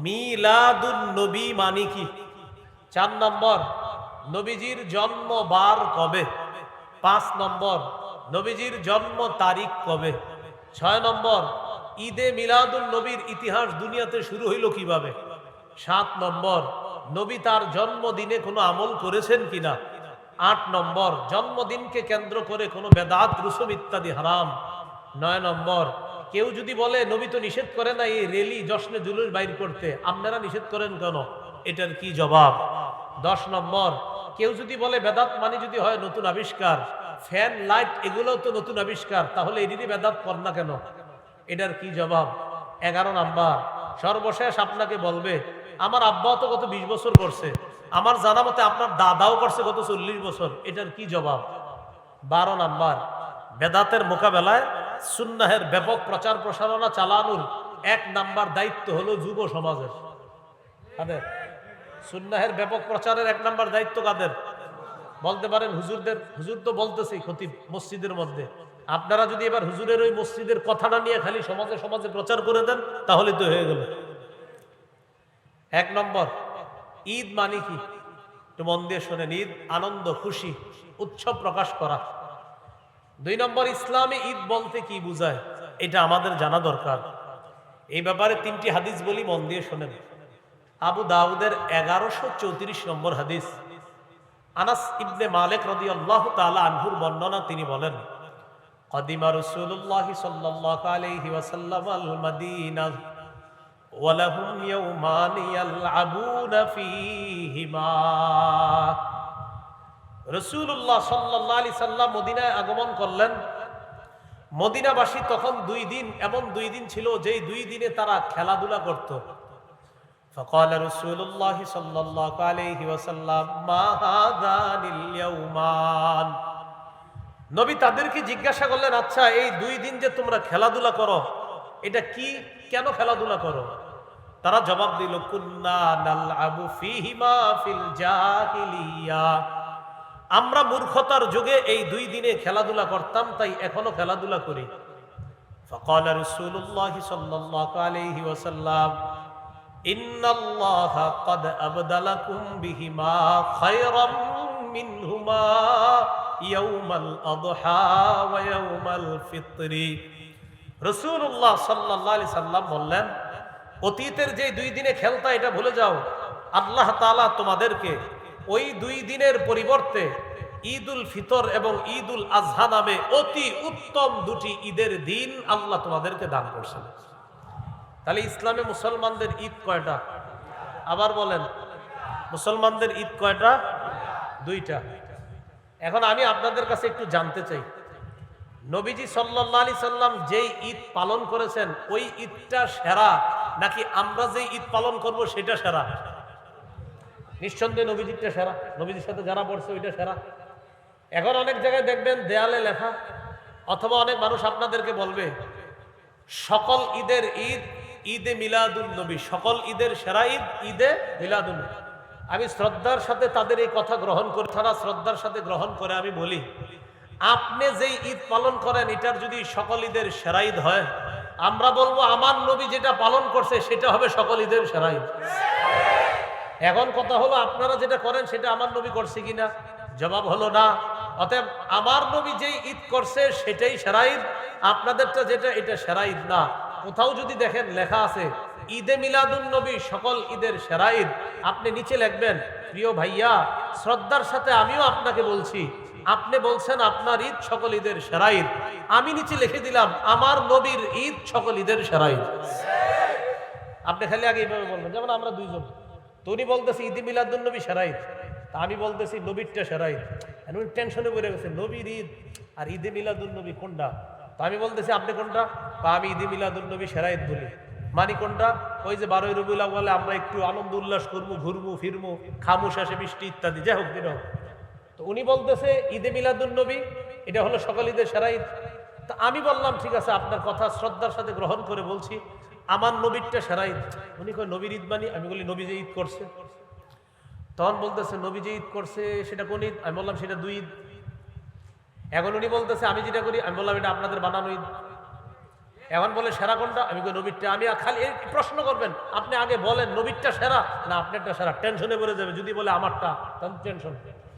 মিলাদুন নবী মানে কি। 4 নম্বর, নবীজির জন্ম বার কবে। 5 নম্বর, নবীজির জন্ম তারিখ কবে। 6 নম্বর, ঈদে মিলাদুন নবীর ইতিহাস দুনিয়াতে শুরু হইল কিভাবে। 7 নম্বর, নবী তার জন্মদিনে কোনো আমল করেছেন কিনা। 8 নম্বর, জন্মদিনকে কেন্দ্র করে কোনো বেদাত, রুসুম ইত্যাদি হারাম। 9 নম্বর, কেউ যদি বলে নবী তো নিষেধ করে না এই রেলি, জশ্নে, জুলুস বাইর করতে, আপনারা নিষেধ করেন কেন, এটার কি জবাব। 10 নম্বর, কেউ যদি বলে বেদাত মানে যদি হয় নতুন আবিষ্কার, ফ্যান, লাইট এগুলোও তো নতুন আবিষ্কার, তাহলে এদিকে বেদাত কর না কেন, এটার কি জবাব। 11 নম্বর, সর্বশেষ আপনাকে বলবে আমার আব্বাও তো গত 20 বছর করছে, আমার জানা মতে আপনার দাদাও করছে গত 40 বছর, এটার কি জবাব। 12 নম্বর, বেদাতের মোকাবেলায় সুন্নাহের ব্যাপক প্রচার প্রসারণা চালানোর 1 নাম্বার দায়িত্ব হলো যুব সমাজের। কাদের? সুন্নাহের ব্যাপক প্রচারের 1 নাম্বার দায়িত্ব কাদের? বলতে পারেন হুজুরদের। হুজুর তো বলতেছি খতিব মসজিদের মধ্যে। আপনারা যদি এবার হুজুরের ওই মসজিদের কথাটা নিয়ে খালি সমাজে সমাজে প্রচার করে দেন তাহলে তো হয়ে গেল। 1 নম্বর, ঈদ মানে কি? একটু মন দিয়ে শোনেন। ঈদ আনন্দ, খুশি, উৎসব প্রকাশ করা। 2 নম্বর, ইসলামে ঈদ বলতে কি বুঝায় এটা আমাদের জানা দরকার। এই ব্যাপারে 3টি হাদিস বলি, মন দিয়ে শোনেন। আবু দাউদের 1134 নম্বর হাদিস, আনাস ইবনে মালিক রাদিয়াল্লাহু তাআলা আনহুর বর্ণনা। তিনি বলেন, قدم رسول الله صلى الله عليه وسلم المدينة ولهم يومان يلعبون فيهما। রাসূলুল্লাহ সাল্লাল্লাহু আলাইহি সাল্লাম মদিনায় আগমন করলেন। মদিনাবাসী তখন 2 দিন, এমন 2 দিন ছিল যেই 2 দিনে তারা খেলাধুলা করত। فقال رسول الله صلى الله عليه وسلم ما هذان اليومان। নবী তাদেরকে জিজ্ঞাসা করলেন, আচ্ছা এই 2 দিন যে তোমরা খেলাধুলা করো এটা কি, কেন খেলাধুলা করো? তারা জবাব দিল, কুন্না নালআবু ফীহিমা ফিল জাহিলিয়া। আমরা মূর্খতার যুগে এই 2 দিনে খেলাধুলা করতাম, তাই এখনো খেলাধুলা করি। ফাকাল রাসূলুল্লাহ সাল্লাল্লাহু আলাইহি ওয়াসাল্লাম, ইন্নাল্লাহা ক্বাদ আবদালাকুম বিহিমা খায়রাম মিনহুমা ইয়াউমাল আযহা ওয়া ইয়াউমাল ফিতরি। রাসূলুল্লাহ সাল্লাল্লাহু আলাইহি সাল্লাম বললেন, অতীতের যে 2 দিনে খেলতা এটা ভুলে যাও। আল্লাহ তাআলা তোমাদেরকে ওই 2 দিনের পরিবর্তে ঈদুল ফিতর এবং ঈদুল আজহা নামে অতি উত্তম 2টি ঈদের দিন আল্লাহ তোমাদেরকে দান করছেন। তাহলে ইসলামে মুসলমানদের ঈদ কয়টা? আবার বলেন, মুসলমানদের ঈদ কয়টা? 2টা। এখন আমি আপনাদের কাছে একটু জানতে চাই, নবীজি সাল্লাল্লাহু আলাইহি সাল্লাম যেই ঈদ পালন করেছেন ওই ঈদটা সেরা নাকি আমরা যেই ঈদ পালন করব সেটা সেরা? নিঃসন্দেহে নবীজিরটা সেরা। নবীজির সাথে যারা পড়ছে ওইটা সেরা। এখন অনেক জায়গায় দেখবেন দেয়ালে লেখা, অথবা অনেক মানুষ আপনাদেরকে বলবে সকল ঈদের ঈদ ঈদে মিলাদুন নবী, সকল ঈদের সেরা ঈদ ঈদে মিলাদুন নবী। আমি শ্রদ্ধার সাথে তাদের এই কথা গ্রহণ করে, তারা শ্রদ্ধার সাথে গ্রহণ করে আমি বলি, আপনি যেই ঈদ পালন করেন এটার যদি সকল ঈদের সেরা ঈদ হয়, আমরা বলবো আমার নবী যেটা পালন করছে সেটা হবে সকল ঈদের সেরা ঈদ। এখন কথা হলো আপনারা যেটা করেন সেটা আমার নবী করছে কিনা? জবাব হলো না। অতএব আমার নবী যেই ঈদ করছে সেটাই সেরা ঈদ, আপনাদেরটা যেটা এটা সেরা ঈদ না। কোথাও যদি দেখেন লেখা আছে ঈদে মিলাদুন নবী সকল ঈদের সেরা ঈদ, আপনি নিচে লিখবেন, প্রিয় ভাইয়া শ্রদ্ধার সাথে আমিও আপনাকে বলছি, আপনি বলছেন আপনার ঈদ সকল ঈদের সেরা ঈদ, আমি নিচে লিখে দিলাম আমার নবীর ঈদ সকল ঈদের সেরা ঈদ। আপনি খালি আগে এইভাবে বলবেন, যেমন আমরা 2 জন, তো উনি বলতেছি ঈদে মিলাদুন নবী সেরা ঈদ, তা আমি বলতেছি নবীরটা সেরা ঈদ। উনি টেনশনে পড়ে গেছে, নবীর ঈদ আর ঈদে মিলাদুন নবী কোনটা? তো আমি বলতেছি আপনি কোনটা? বা আমি ঈদে মিলাদুন নবী সেরা ঈদ বলি। মানি কোনটা? ওই যে 12ই রবিউল আউয়ালে আমরা একটু আনন্দ উল্লাস করবো, ঘুরবো ফিরবো, খামু শেষে মিষ্টি ইত্যাদি, যাই হোক দিন। তো উনি বলতেছে ঈদে মিলাদুন নবী এটা হলো সকল ঈদের সেরা ঈদ। তা আমি বললাম ঠিক আছে, আপনার কথা শ্রদ্ধার সাথে গ্রহণ করে বলছি আমার নবীরটা সেরা ঈদ। উনি কয় নবীর ঈদ মানি? আমি বলি নবী যে ঈদ করছে। তখন বলতেছে নবী যে ঈদ করছে সেটা কোন ঈদ? আমি বললাম সেটা 2 ঈদ। এখন উনি বলতেছে আমি যেটা করি, আমি বললাম এটা আপনাদের বানানো ঈদ। এখন বলে সেরা কোনটা? আমি কই নবীরটা। আমি খালি প্রশ্ন করবেন, আপনি আগে বলেন নবীরটা সেরা না আপনারটা সেরা, টেনশনে পড়ে যাবে। যদি বলে আমারটা তাহলে টেনশন।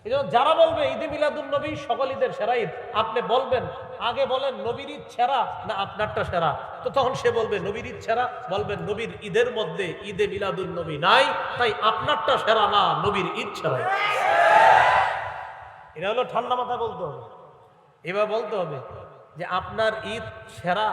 এই জন্য যারা বলবে ঈদে মিলাদুন নবী সকল ঈদের সেরা ঈদ, আপনি বলবেন আগে বলেন নবীর ঈদ সেরা না আপনারটা সেরা। তো তখন সে বলবে নবীর ঈদ সেরা, বলবেন নবীর ঈদের মধ্যে ঈদে মিলাদুন নবী নাই, তাই আপনারটা সেরা না, নবীর ঈদ সেরা। এটা হলো ঠান্ডা মাথায় বলতে হবে। এবার বলতে হবে যে আপনার ঈদ সেরা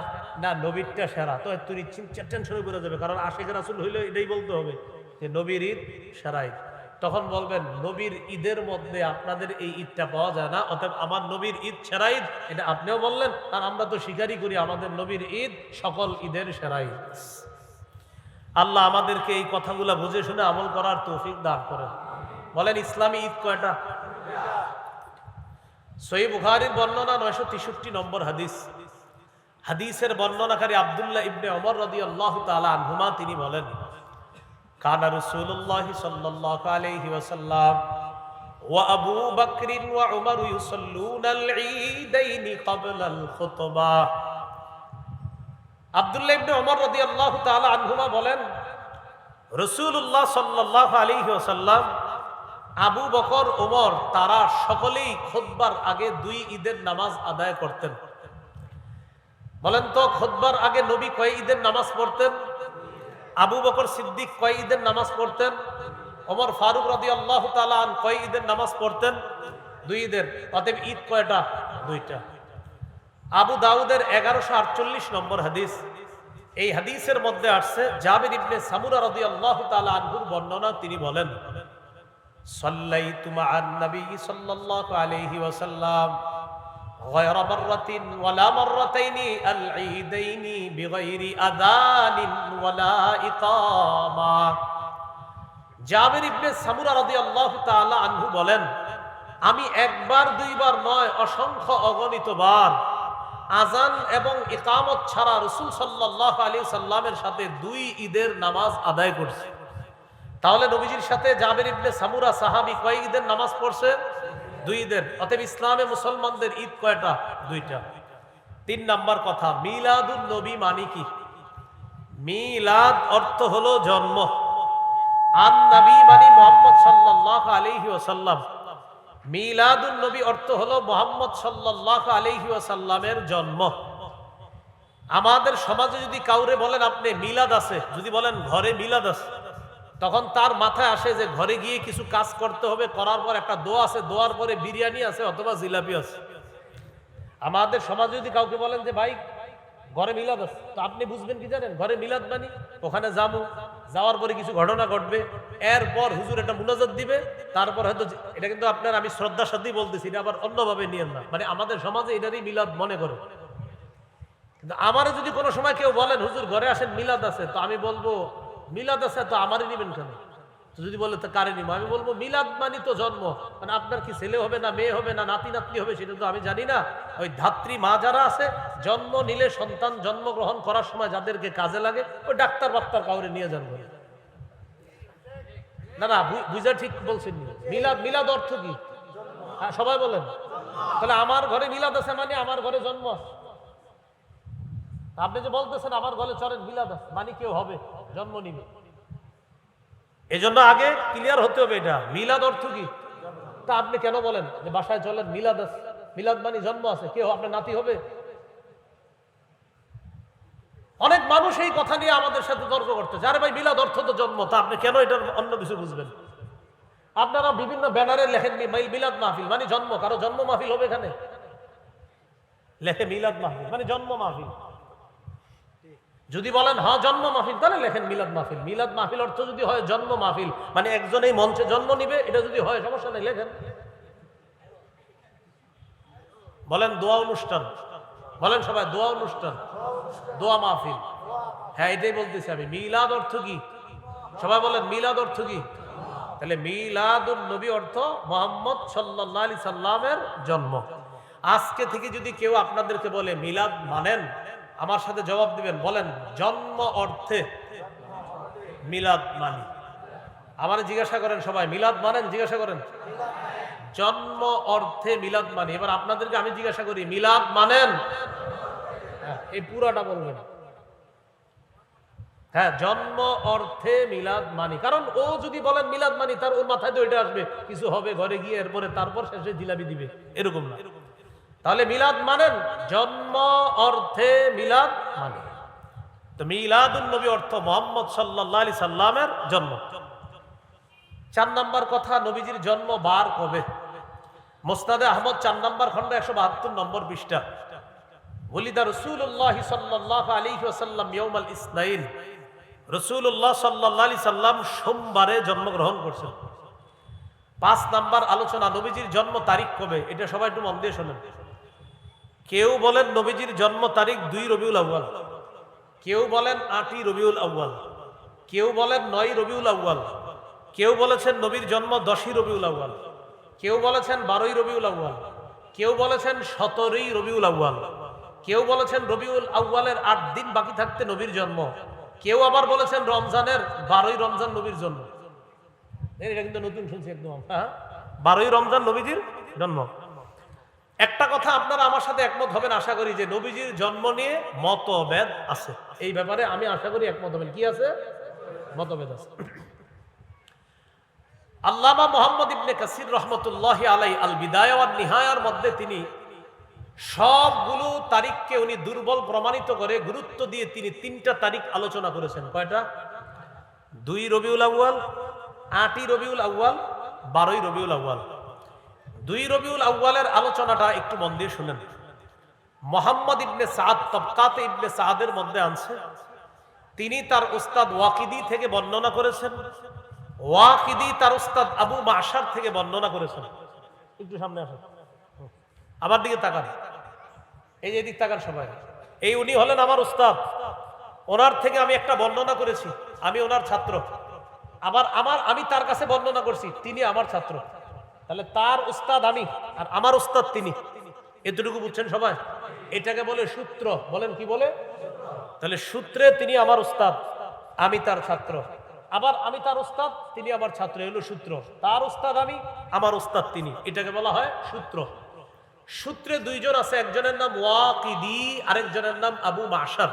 না নবীরটা সেরা, তো তুই টেনশনে করে যাবে, কারণ আশিকের রাসূল হইলে এটাই বলতে হবে যে নবীর ঈদ সেরা ঈদ। তখন বলবেন নবীর ঈদের মধ্যে আপনাদের এই ঈদটা পাওয়া যায় না, অতএব আমার নবীর ঈদ সেরা ঈদ, এটা আপনিও বললেন, আর আমরা তো স্বীকারই করি আমাদের নবীর ঈদ সকল ঈদের সেরা ঈদ। আল্লাহ আমাদেরকে এই কথাগুলো বুঝে শুনে আমল করার তৌফিক দান করেন। বলেন ইসলামী ঈদ কয়টা? সহিহ বুখারীর বর্ণনা 963 নম্বর হাদিস, হাদিসের বর্ণনাকারী আব্দুল্লাহ ইবনে ওমর রাদিয়াল্লাহু তাআলা আনহুমা তিনি বলেন, কানা রাসূলুল্লাহ সাল্লাল্লাহু আলাইহি ওয়াসাল্লাম ওয়া আবু বকর ওয়া উমর ইউসাল্লুনাল ঈদাইন ক্বাবলাল খুতবাহ। আব্দুল্লাহ ইবনে ওমর রাদিয়াল্লাহু তাআলা আনহুমা বলেন, রাসূলুল্লাহ সাল্লাল্লাহু আলাইহি ওয়াসাল্লাম, আবু বকর, ওমর তারা সকলেই খুতবার আগে দুই ঈদের নামাজ আদায় করতেন। বলেন তো খুতবার আগে নবী কয় ঈদের নামাজ পড়তেন? আবু বকর সিদ্দিক কয় ঈদের নামাজ পড়তেন? ওমর ফারুক রাদিয়াল্লাহু তাআলা আন কয় ঈদের নামাজ পড়তেন? দুই ঈদের। অতএব ঈদ কয়টা? দুইটা। আবু দাউদের 1148 নম্বর হাদিস। এই হাদিসের মধ্যে আসছে জাবির ইবনে সামুরা রাদিয়াল্লাহু তাআলা আনহুর বর্ণনা, তিনি বলেন, সাল্লাইতু মা'আন নবী সাল্লাল্লাহু আলাইহি ওয়াসাল্লাম গায়রা মাররাতিন ওয়ালা মাররাতাইনি আল ঈদাইনি বিগাইরি আযানিন ওয়ালা ইকামা। জাবির ইবনে সামুরা রাদিয়াল্লাহু তাআলা আনহু বলেন, আমি একবার দুইবার নয়, অসংখ্য অগণিতবার আজান এবং ইকামত ছাড়া রাসূল সাল্লাল্লাহু আলাইহি সাল্লামের সাথে দুই ঈদের নামাজ আদায় করছি। তাহলে নবীজির সাথে জাবির ইবনে সামুরা সাহাবী কয় ঈদের নামাজ পড়ছে? দুই ঈদের। অতএব ইসলামে মুসলমানদের ঈদ কয়টা? দুইটা। 3 নাম্বার কথা, মিলাদুন নবী মানে কি? মিলাদ অর্থ হলো জন্ম। আন নবী মানে মুহাম্মদ সাল্লাল্লাহু আলাইহি ওয়াসাল্লাম। মিলাদুন নবী অর্থ হলো মুহাম্মদ সাল্লাল্লাহু আলাইহি ওয়াসাল্লামের জন্ম। আমাদের সমাজে যদি কাউরে বলেন আপনি মিলাদ আছে, যদি বলেন ঘরে মিলাদ আছে, তখন তার মাথায় আসে যে ঘরে গিয়ে কিছু কাজ করতে হবে, করার পর একটা দোয়া আছে, দোয়ার পরে বিরিয়ানি আছে অথবা জিলাপি আছে। আমাদের সমাজে যদি কাউকে বলেন যে ভাই ঘরে মিলাদ আছে, তো আপনি বুঝবেন কি জানেন? ঘরে মিলাদ মানে ওখানে যাবো, যাওয়ার পরে কিছু ঘটনা ঘটবে, এরপর হুজুর একটা মুনাজাত দিবে, তারপর হয়তো এটা কিন্তু আপনার, আমি শ্রদ্ধার সাথেই বলতেছি, এটা আবার অন্যভাবে নিয়েন না, মানে আমাদের সমাজে এটারই মিলাদ মনে করে। কিন্তু আমার যদি কোনো সময় কেউ বলেন হুজুর ঘরে আসেন মিলাদ আছে, তো আমি বলবো মিলাদ আছে তো আমারই নিবেন কেন? তো যদি বলে তো কারে নিব, আমি বলবো মিলাদ মানে তো জন্ম, মানে আপনার কি ছেলে হবে না মেয়ে হবে না নাতি নাতনি হবে সেটা তো আমি জানি না। ওই ধাত্রী মা যারা আছে, জন্ম নিলে সন্তান জন্মগ্রহণ করার সময় যাদেরকে কাজে লাগে, ওই ডাক্তার বাক্তার কাউরে নিয়ে যান বলে। না না, বুঝা ঠিক বলছেন। মিলাদ, মিলাদ অর্থ কি? হ্যাঁ সবাই বলেন। তাহলে আমার ঘরে মিলাদ আছে মানে আমার ঘরে জন্ম আছে। আপনি যে বলতেছেন আমার ঘরে চলেন মিলাদ আছে মানে কেউ হবে, জন্ম নিবে। এই জন্য আগে ক্লিয়ার হতে হবে এটা মিলাদ অর্থ কি। তা আপনি কেন বলেন যে বাসায় চলেন মিলাদ আছে, মিলাদ মানে জন্ম আছে, কেউ আপনার নাতি হবে? অনেক মানুষ এই কথা নিয়ে আমাদের সাথে তর্ক করতেছে, আরে ভাই মিলাদ অর্থ তো জন্ম, তা আপনি কেন এটার অন্য কিছু বুঝবেন? আপনারা বিভিন্ন ব্যানারে লেখেন মিলাদ মাহফিল মানে জন্ম, কারো জন্ম মাহফিল হবে এখানে? লেখে মিলাদ মাহফিল মানে জন্ম মাহফিল। যদি বলেন হ্যাঁ জন্ম মাহফিল, তাহলে লেখেন মিলাদ মাহফিল। মিলাদ মাহফিল অর্থ যদি হয় জন্ম মাহফিল, মানে একজন এই মঞ্চে জন্ম নিবে, এটা যদি হয় সমস্যা নেই, লেখেন। বলেন দোয়া অনুষ্ঠান, বলেন সবাই দোয়া অনুষ্ঠান, দোয়া মাহফিল। হ্যাঁ এটাই বলতেছি আমি। মিলাদ অর্থ কি? সবাই বলেন মিলাদ অর্থ কি? তাহলে মিলাদুন নবী অর্থ মুহাম্মদ সাল্লাল্লাহু আলাইহি সাল্লামের জন্ম। আজকে থেকে যদি কেউ আপনাদেরকে বলে মিলাদ মানেন, আমার সাথে জবাব দিবেন, বলেন জন্ম অর্থে মিলাদ মানি। আমার জিজ্ঞাসা করেন সবাই মিলাদ মানেন? জিজ্ঞাসা করেন। জন্ম অর্থে মিলাদ মানি। এবার আপনাদেরকে আমি জিজ্ঞাসা করি মিলাদ মানেন? এই পুরাটা বলবেন। হ্যাঁ জন্ম অর্থে মিলাদ মানি। কারণ ও যদি বলেন মিলাদ মানি, তার ওর মাথায় তো এটা আসবে কিছু হবে ঘরে গিয়ে, এরপরে তারপর শেষে জিলাপি দিবে, এরকম না। তাহলে মিলাদ মানেন জন্ম অর্থে মিলাদ মানে। তো মিলাদুন নবী অর্থ মুহাম্মদ সাল্লাল্লাহু আলাইহি সাল্লামের জন্ম। 4 নাম্বার কথা, নবীজির জন্ম বার কবে? মুসনাদে আহমদ 4 নাম্বার খন্ড 172 নম্বর পৃষ্ঠা। ওলিদা রাসূলুল্লাহ সাল্লাল্লাহু আলাইহি ওয়াসাল্লাম ইয়াউমাল ইসনাইন। রাসূলুল্লাহ সাল্লাল্লাহু আলাইহি সাল্লাম সোমবারে জন্মগ্রহণ করেছেন। 5 নাম্বার আলোচনা, নবীজির জন্ম তারিখ কবে? এটা সবাই একটু মন দিয়ে শোনেন। কেউ বলেন নবীজির জন্ম তারিখ 2 রবিউল আউয়াল, কেউ বলেন 8ই রবিউল আউয়াল, কেউ বলেন 9ই রবিউল আউয়াল, কেউ বলেছেন নবীর জন্ম 10ই রবিউল আউয়াল, কেউ বলেছেন 12ই রবিউল আউয়াল, কেউ বলেছেন 17ই রবিউল আউয়াল, কেউ বলেছেন রবিউল আউয়ালের ৮ দিন বাকি থাকতে নবীর জন্ম, কেউ আবার বলেছেন রমজানের 12ই রমজান নবীর জন্ম। এটা কিন্তু নতুন শুনছি একদম। হ্যাঁ, 12ই রমজান নবীজির জন্ম। একটা কথা আপনারা আমার সাথে একমত হবেন আশা করি, যে নবীজির জন্ম নিয়ে মতভেদ আছে। এই ব্যাপারে আমি আশা করি একমত হবেন। কি আছে? মতভেদ আছে। আল্লামা মুহাম্মদ ইবনে কাসির রহমতুল্লাহি আলাই আল বিদায়া ওয়ান নিহায়ার মধ্যে তিনি সবগুলো তারিখকে উনি দুর্বল প্রমাণিত করে গুরুত্ব দিয়ে তিনি 3টা তারিখ আলোচনা করেছেন। কয়টা? 2 রবিউল আউয়াল, 8ই রবিউল আউয়াল, 12ই রবিউল আউয়াল। 2 রবিউল আউয়ালের আলোচনাটা একটু মন দিয়ে শুনেন। মুহাম্মদ ইবনে সাদ তাবকাতে ইবনে সাদের মধ্যে আছে, তিনি তার উস্তাদ ওয়াকিদি থেকে বর্ণনা করেছেন, ওয়াকিদি তার উস্তাদ আবু মাশার থেকে বর্ণনা করেছেন। একটু সামনে আসেন, আমার দিকে তাকান, এই যে এদিক তাকান সবাই। এই উনি হলেন আমার উস্তাদ, ওনার থেকে আমি একটা বর্ণনা করেছি, আমি ওনার ছাত্র। আবার আমি তার কাছে বর্ণনা করছি, তিনি আমার ছাত্র। তাহলে তার উস্তাদ আমি আর আমার উস্তাদ তিনি, এতটুকু বুঝছেন সবাই? এটাকে বলে সূত্র। বলেন কি বলে? তাহলে সূত্রে তিনি আমার উস্তাদ, আমি তার ছাত্র। আবার আমি তার উস্তাদ, তিনি আমার ছাত্র, এগুলো সূত্র। তার উস্তাদ আমি, আমার উস্তাদ তিনি, এটাকে বলা হয় সূত্র। সূত্রে 2 জন আছে, একজনের নাম ওয়াকিদি, আরেকজনের নাম আবু মাশার।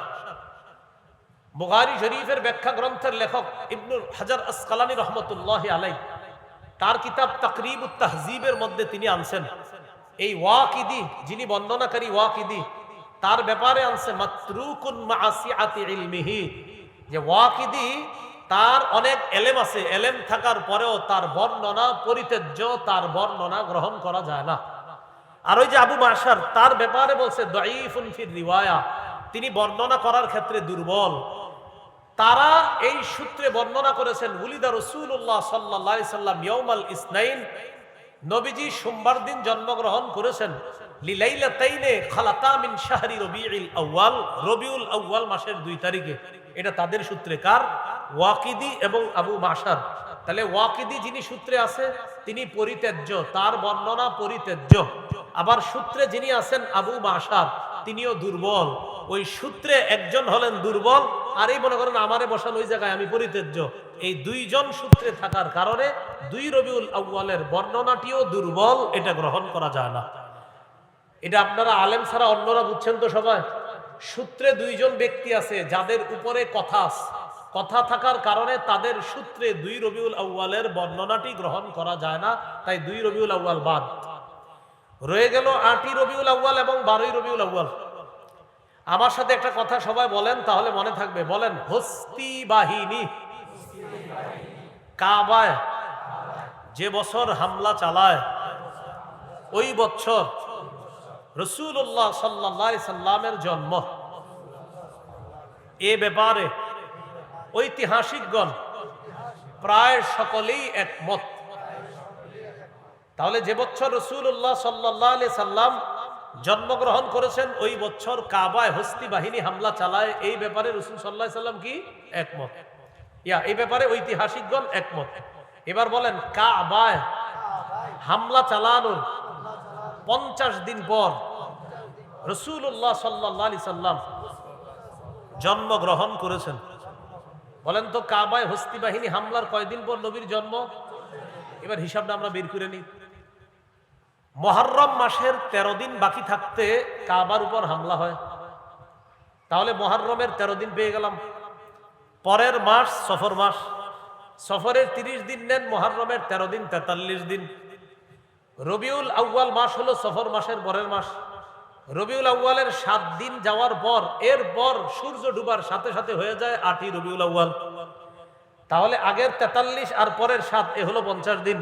বুখারী শরীফের ব্যাখ্যা গ্রন্থের লেখক ইবনুল হাজার আসকালানী রহমতুল্লাহি আলাইহি তার কিতাব তাকরিবুত তাহজিবের মধ্যে তিনি আনছেন এই ওয়াকিদি, যিনি বর্ণনাকারী ওয়াকিদি, তার ব্যাপারে আনছে মাতরুকুন মাআসিআতি ইলমিহি, যে ওয়াকিদি তার অনেক এলেম আছে, এলেম থাকার পরেও তার বর্ণনা পরিত্যাজ্য, তার বর্ণনা গ্রহণ করা যায় না। আর ওই যে আবু মাশার, তার ব্যাপারে বলছে দাঈফুন ফির রিওয়ায়া, তিনি বর্ণনা করার ক্ষেত্রে দুর্বল। তারা এই সূত্রে বর্ণনা করেছেন উলিদা রাসূলুল্লাহ সাল্লাল্লাহু আলাইহি সাল্লাম ইয়াউমাল ইসনাইন, নবীজি সোমবার দিন জন্মগ্রহণ করেছেন, লিলাইলাতাইনে খালাতা মিন শাহরি রবিউল আউয়াল, রবিউল আউয়াল মাসের 2 তারিখে। এটা তাদের সূত্রে। কার? ওয়াকিদি এবং আবু মাশার। তাহলে ওয়াকিদি যিনি সূত্রে আছে তিনি পরিত্যাজ্য, তার বর্ণনা পরিত্যাজ্য। আবার সূত্রে যিনি আছেন আবু মাশার, তিনিও দুর্বল। ওই সূত্রে একজন হলেন দুর্বল, আর এই মনে করেন আমারে বসান ওই জায়গায়, আমি পরিত্যাজ্য। এই 2 জন সূত্রে থাকার কারণে 2 রবিউল আউয়ালের বর্ণনাটিও দুর্বল, এটা গ্রহণ করা যায় না। এটা আপনারা আলেম ছাড়া অন্যরা বুঝছেন তো সবাই? সূত্রে 2 জন ব্যক্তি আছে যাদের উপরে কথা থাকার কারণে তাদের সূত্রে 2 রবিউল আউয়ালের বর্ণনাটি গ্রহণ করা যায় না, তাই 2 রবিউল আউয়াল বাদ রয়ে গেল। 8ই রবিউল আউয়াল এবং 12ই রবিউল আউয়াল। আমার সাথে একটা কথা সবাই বলেন, তাহলে মনে থাকবে। বলেন, হস্তি বাহিনী কাবায় যে বছর হামলা চালায়, ওই বছর রাসূলুল্লাহ সাল্লাল্লাহু আলাইহি সাল্লামের জন্ম। এ ব্যাপারে ঐতিহাসিকগণ প্রায় সকলেই একমত। তাহলে যে বছর রাসূলুল্লাহ সাল্লাল্লাহু আলাইহি সাল্লাম জন্মগ্রহণ করেছেন, ওই বছর কাবায় হস্তি বাহিনী হামলা চালায়, এই ব্যাপারে রাসূল সাল্লাল্লাহু আলাইহি সাল্লাম কি একমত? এই ব্যাপারে ঐতিহাসিকগণ একমত। এবার বলেন, কাবায় হামলা চালানোর 50 দিন পর রাসূলুল্লাহ সাল্লাল্লাহু আলাইহি সাল্লাম জন্মগ্রহণ করেছেন। বলেন তো, কাবায় হস্তি বাহিনী হামলার কয়দিন পর নবীর জন্ম? এবার হিসাবটা আমরা বের করে নিই। মুহররম মাসের 13 দিন বাকি থাকতে কাবার উপর হামলা হয়। তাহলে মুহররমের 13 দিন পেয়ে গেলাম। পরের মাস সফর মাস, সফরের 30 দিন নেন, মুহররমের 13 দিন 43 দিন। রবিউল আউয়াল মাস হলো সফর মাসের পরের মাস। রবিউল আউয়ালের 7 দিন যাওয়ার পর, এরপর সূর্য ডুবার সাথে সাথে হয়ে যায় 8ই রবিউল আউয়াল। তাহলে আগের 43 আর পরের 7, এ হলো 50 দিন।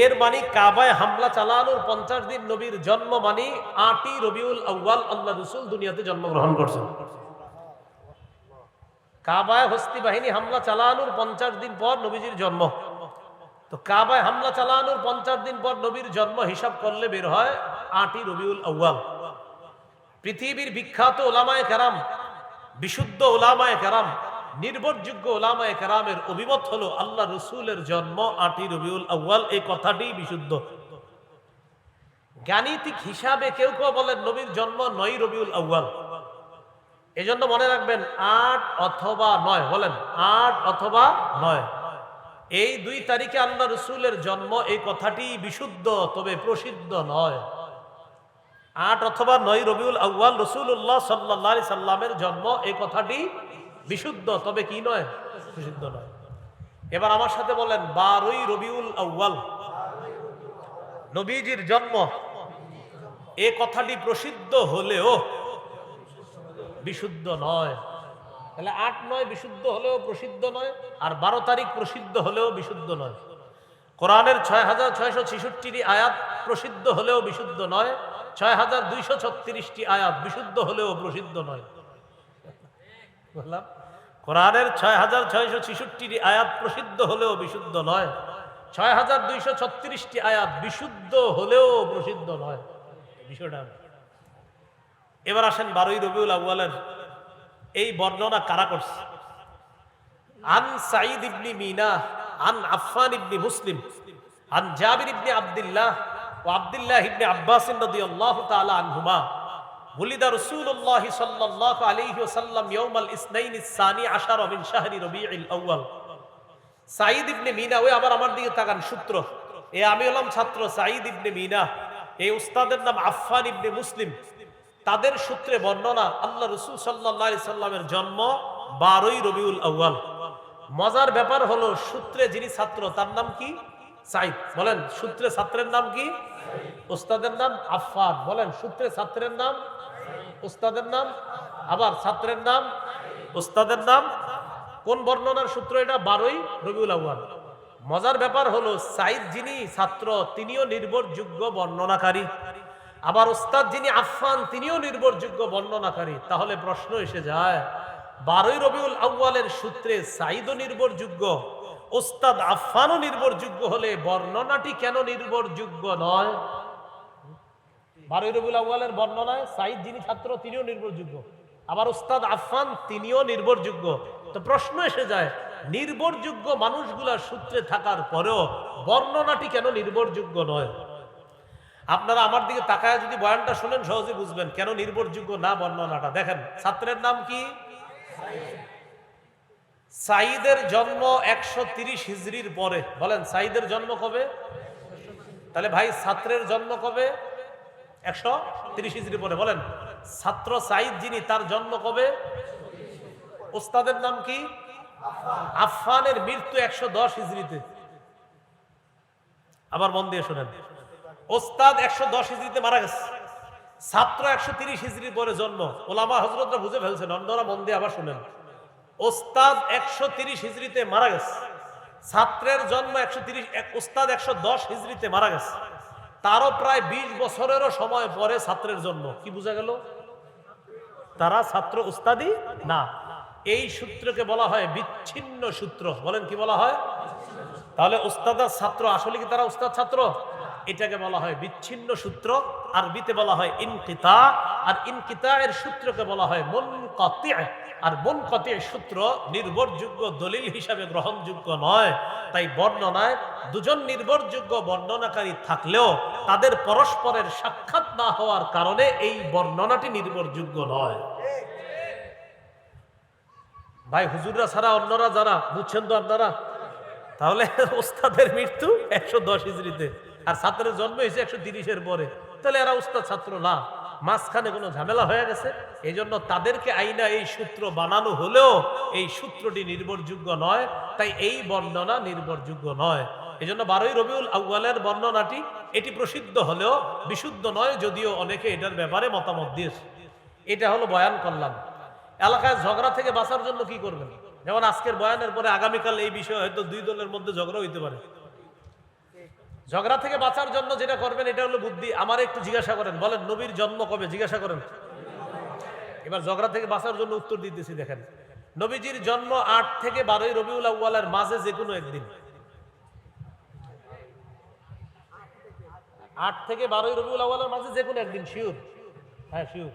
এর মানে কাবায় হামলা চালানোর 50 দিন নবীর জন্ম, মানে 8ই রবিউল আউয়াল আল্লাহ রাসূল দুনিয়াতে জন্মগ্রহণ করছেন। কাবায় হস্তি বাহিনী হামলা চালানোর 50 দিন পর নবীজির জন্ম। তো কাবায় হামলা চালানোর 50 দিন পর নবীর জন্ম হিসাব করলে বের হয় 8ই রবিউল আউয়াল। পৃথিবীর বিখ্যাত ওলামায়ে কেরাম, বিশুদ্ধ ওলামায়ে কেরাম, নির্ভরযোগ্য ওলামায়ে কেরামের অভিমত হলো আল্লাহ রসুলের জন্ম 8ই রবিউল আউয়াল। এই কথাটি বিশুদ্ধ। গাণিতিক হিসাবে কেউ কেউ বলেন নবীর জন্ম 9 রবিউল আউয়াল। এজন্য মনে রাখবেন 8 অথবা 9, বলেন 8 অথবা 9, এই 2 তারিখে আল্লাহ রসুলের জন্ম। এই কথাটি বিশুদ্ধ তবে প্রসিদ্ধ নয়। 8 অথবা 9 রবিউল আউয়াল রাসূলুল্লাহ সাল্লাল্লাহু আলাইহি সাল্লামের জন্ম, এই কথাটি বিশুদ্ধ তবে কি নয়, প্রসিদ্ধ নয়। এবার আমার সাথে বলেন 12 রবিউল আউয়াল নবীজির জন্ম, এই কথাটি প্রসিদ্ধ হলেও বিশুদ্ধ নয়। তাহলে 8-9 বিশুদ্ধ হলেও প্রসিদ্ধ নয়, আর 12 তারিখ প্রসিদ্ধ হলেও বিশুদ্ধ নয়। কোরআনের 6666টি আয়াত প্রসিদ্ধ হলেও বিশুদ্ধ নয়, 6236টি আয়াত বিশুদ্ধ হলেও প্রসিদ্ধ নয়। বললাম কোরআনের 6666টি আয়াত প্রসিদ্ধ হলেও বিশুদ্ধ নয়, 6236টি আয়াত বিশুদ্ধ হলেও প্রসিদ্ধ নয়। বিষয়টা এবার আসেন 12 রবিউল আউয়ালের এই বর্ণনা কারা করছে? আন সাঈদ ইবনে মিনা আন আফফান ইবনে মুসলিম আন জাবির ইবনে আব্দুল্লাহ ওয়া আব্দুল্লাহ ইবনে আব্বাস রাদিয়াল্লাহু তাআলা আনহুমা ওয়ালিদা রাসূলুল্লাহ সাল্লাল্লাহু আলাইহি ওয়াসাল্লাম ইয়াউমাল ইসনাইনিস সানি আশারা মিন শাহরি রবিউল আউয়াল। সাঈদ ইবনে মিনা, ওই আবার আমার দিকে তাকান, সূত্র আমি হলাম ছাত্র সাঈদ ইবনে মিনা, এই উস্তাদের নাম আফফান ইবনে মুসলিম। তাদের সূত্রে বর্ণনা আল্লাহ রাসূল সাল্লাল্লাহু আলাইহি সাল্লামের জন্ম 12 রবিউল আউয়াল। মজার ব্যাপার হলো সূত্রে যিনি ছাত্র তার নাম কি? সাঈদ। বলেন সূত্রে ছাত্রের নাম কি? উস্তাদের নাম আফফান। বলেন সূত্রে ছাত্রের নাম, উস্তাদের নাম, আবার ছাত্রের নাম, উস্তাদের নাম। কোন বর্ণনার সূত্র এটা? 12 রবিউল আউয়াল। মজার ব্যাপার হলো সাঈদ যিনি ছাত্র তিনিও নির্ভরযোগ্য বর্ণনাকারী, আবার উস্তাদ যিনি আফফান তিনিও নির্ভরযোগ্য বর্ণনাকারী। তাহলে প্রশ্ন এসে যায় 12 রবিউল আউয়ালের সূত্রে সাঈদও নির্ভরযোগ্য, উস্তাদ আফফানও নির্ভরযোগ্য হলে বর্ণনাটি কেন নির্ভরযোগ্য নয়? 12 রবিউল আউয়ালের বর্ণনায় সাঈদ যিনি ছাত্র তিনিও নির্ভরযোগ্য, আবার উস্তাদ আফফান তিনিও নির্ভরযোগ্য। তো প্রশ্ন এসে যায় নির্ভরযোগ্য মানুষগুলার সূত্রে থাকার পরেও বর্ণনাটি কেন নির্ভরযোগ্য নয়? আপনারা আমার দিকে তাকায় যদি বয়ানটা শুনেন সহজে বুঝবেন কেন নির্ভরযোগ্য না বর্ণনাটা। দেখেন ছাত্রের নাম কি? সাঈদের জন্ম 130 হিজরির পরে। বলেন সাঈদের জন্ম কবে? তাহলে ভাই ছাত্রের জন্ম কবে? 130 হিজরি পরে। বলেন ছাত্র সাঈদ যিনি তার জন্ম কবে? উস্তাদের নাম কি? আফফানের মৃত্যু 110 হিজরিতে। আবার মন দিয়ে শুনেন, ওস্তাদ 110 হিজরিতে মারা গেছে, ছাত্র 130 হিজরির পরে জন্ম। ওলামা হযরতরা বুঝে ফেলছেন, অন্যরা মন দিয়ে আবার শুনেন। ওস্তাদ 130 হিজরিতে মারা গেছে, ছাত্রের জন্ম 130, ওস্তাদ 110 হিজরিতে মারা গেছে, তারও প্রায় 20 বছরেরও সময় পরে ছাত্রের জন্ম। কি বোঝা গেল? তারা ছাত্র উস্তাদি না। এই সূত্রকে বলা হয় বিচ্ছিন্ন সূত্র। বলেন কি বলা হয়? তাহলে উস্তাদ আর ছাত্র আসলে কি তারা উস্তাদ ছাত্র? এটাকে বলা হয় বিচ্ছিন্ন সূত্র, আরবিতে বলা হয় ইনকিতা। আর ইনকিতায়ের সূত্রকে বলা হয় মুনকাতি, আর মুনকাতির সূত্র নির্ভরযোগ্য দলিল হিসাবে গ্রহণযোগ্য নয়। তাই বর্ণনায় দুজন নির্ভরযোগ্য বর্ণনাকারী থাকলেও তাদের পরস্পরের সাক্ষাৎ না হওয়ার কারণে এই বর্ণনাটি নির্ভরযোগ্য নয়। ভাই হুজুররা ছাড়া অন্যরা যারা, বুঝছেন তো আপনারা? তাহলে ওস্তাদের মৃত্যু 110 হিজরিতে আর ছাত্রের জন্ম হয়েছে 130-এর পরে, তাহলে এরা উস্তাদ ছাত্র না। মাঝখানে কোনো ঝামেলা হয়ে গেছে, এই জন্য তাদেরকে আইনা এই সূত্র বানানো হলেও এই সূত্রটি নির্ভরযোগ্য নয়। তাই এই বর্ণনা নির্ভরযোগ্য নয়। এই জন্য 12 রবিউল আউয়ালের বর্ণনাটি এটি প্রসিদ্ধ হলেও বিশুদ্ধ নয়, যদিও অনেকে এটার ব্যাপারে মতামত দিয়েছে। এটা হলো বয়ান করলাম। এলাকায় ঝগড়া থেকে বাঁচার জন্য কি করবেন? যেমন আজকের বয়ানের পরে আগামীকাল এই বিষয়ে হয়তো 2 দলের মধ্যে ঝগড়া হইতে পারে। ঝগড়া থেকে বাঁচার জন্য যেটা করবেন এটা হলো বুদ্ধি। আমার একটু জিজ্ঞাসা করেন, বলেন নবীর জন্ম কবে? জিজ্ঞাসা করেন। এবার ঝগড়া থেকে বাঁচার জন্য উত্তর দিতেছি। দেখেন নবীজির জন্ম 8 থেকে 12 রবিউল আউয়ালের মাঝে যে কোনো একদিন। 8 থেকে 12 রবিউল আউয়ালের মাঝে যে কোনো একদিন, শিওর? হ্যাঁ শিওর।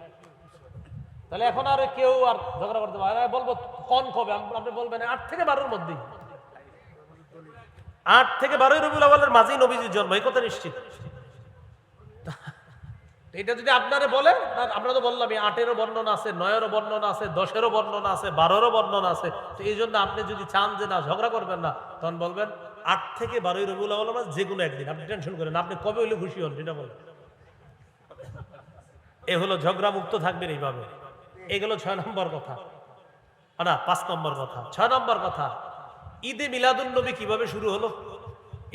তাহলে এখন আর কেউ আর ঝগড়া করতে পারে? বলবো কোন কবে? আপনি বলবেন 8 থেকে 12-এর মধ্যে। 8 থেকে 12 রবিউল আউয়ালের মাঝেই নবীজির জন্ম, এই কথা নিশ্চিত। এটা যদি আপনারে বলে, আমরা তো বললাম 8-এরও বর্ণনা আছে, 9-এরও বর্ণনা আছে, 10-এরও বর্ণনা আছে, 12-এরও বর্ণনা আছে। তো এই জন্য আপনি যদি চান যে না ঝগড়া করবেন না, তখন বলবেন 8 থেকে 12 রবিউল আউয়াল মাস যে কোনো একদিন, আপনি টেনশন করেন, আপনি কবে হইলে খুশি হন সেটা বলেন। এ হলো ঝগড়া মুক্ত থাকবেন এইভাবে। এগুলো 6 নম্বর কথা, না 5 নম্বর কথা। 6 নম্বর কথা, ঈদে মিলাদুন নবী কিভাবে শুরু হলো?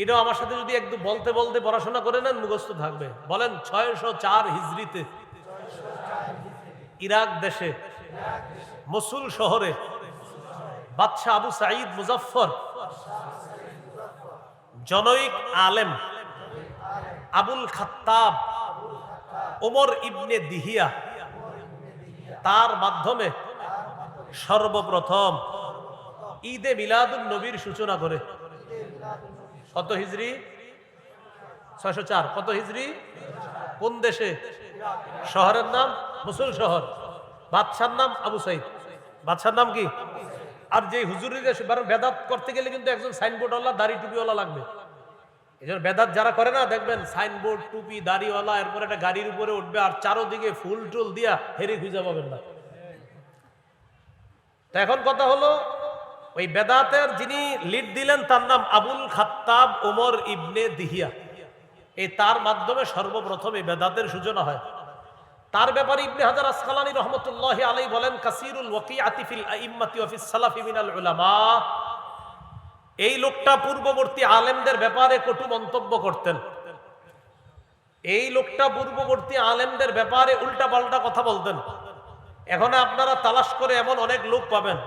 এটাও আমার সাথে যদি একটু বলতে বলতে পড়াশোনা করে নেন মুখস্থ থাকবে। বলেন 604 হিজরিতে ইরাক দেশে মসুল শহরে বাদশাহ আবু সাঈদ মুজাফফর জনৈক আলেম আবুল খাত্তাব ওমর ইবনে দিহিয়া তার মাধ্যমে সর্বপ্রথম ঈদে মিলাদুন নবীর সূচনা করে। কত হিজরি? 604। কত হিজরি? কোন দেশে? শহরের নাম মসুল শহর। বাদশার নাম আবু সাঈদ। বাদশার নাম কি? আর যে হুজুরের বেদাত করতে গেলে কিন্তু একজন সাইনবোর্ডওয়ালা দাড়ি টুপিওয়ালা লাগবে। এই জন্য বেদাত যারা করে না দেখবেন সাইনবোর্ড টুপি দাড়িওয়ালা, এরপর একটা গাড়ির উপরে উঠবে আর চারোদিকে ফুল টুল দিয়া হেরে খুঁজে পাবেন না। তো এখন কথা হলো, ওই বেদাতের যিনি লিড দিলেন তার নাম আবুল খাত্তাব ওমর ইবনে দিহিয়া। এই তার মাধ্যমে সর্বপ্রথম এই বেদাতের সূচনা হয়। তার ব্যাপারে ইবনে হাজার আসকালানী রহমতুল্লাহি আলাইহি বলেন, কাসীরুল ওয়াকিআতি ফিল আইম্মাতি ওয়া ফিস সালাফি মিনাল উলামা। এই লোকটা পূর্ববর্তী আলেমদের ব্যাপারে কটু মন্তব্য করতেন। এই লোকটা পূর্ববর্তী আলেমদের ব্যাপারে উল্টাপাল্টা কথা বলতেন। এখন আপনারা তালাশ করে এমন অনেক লোক পাবেন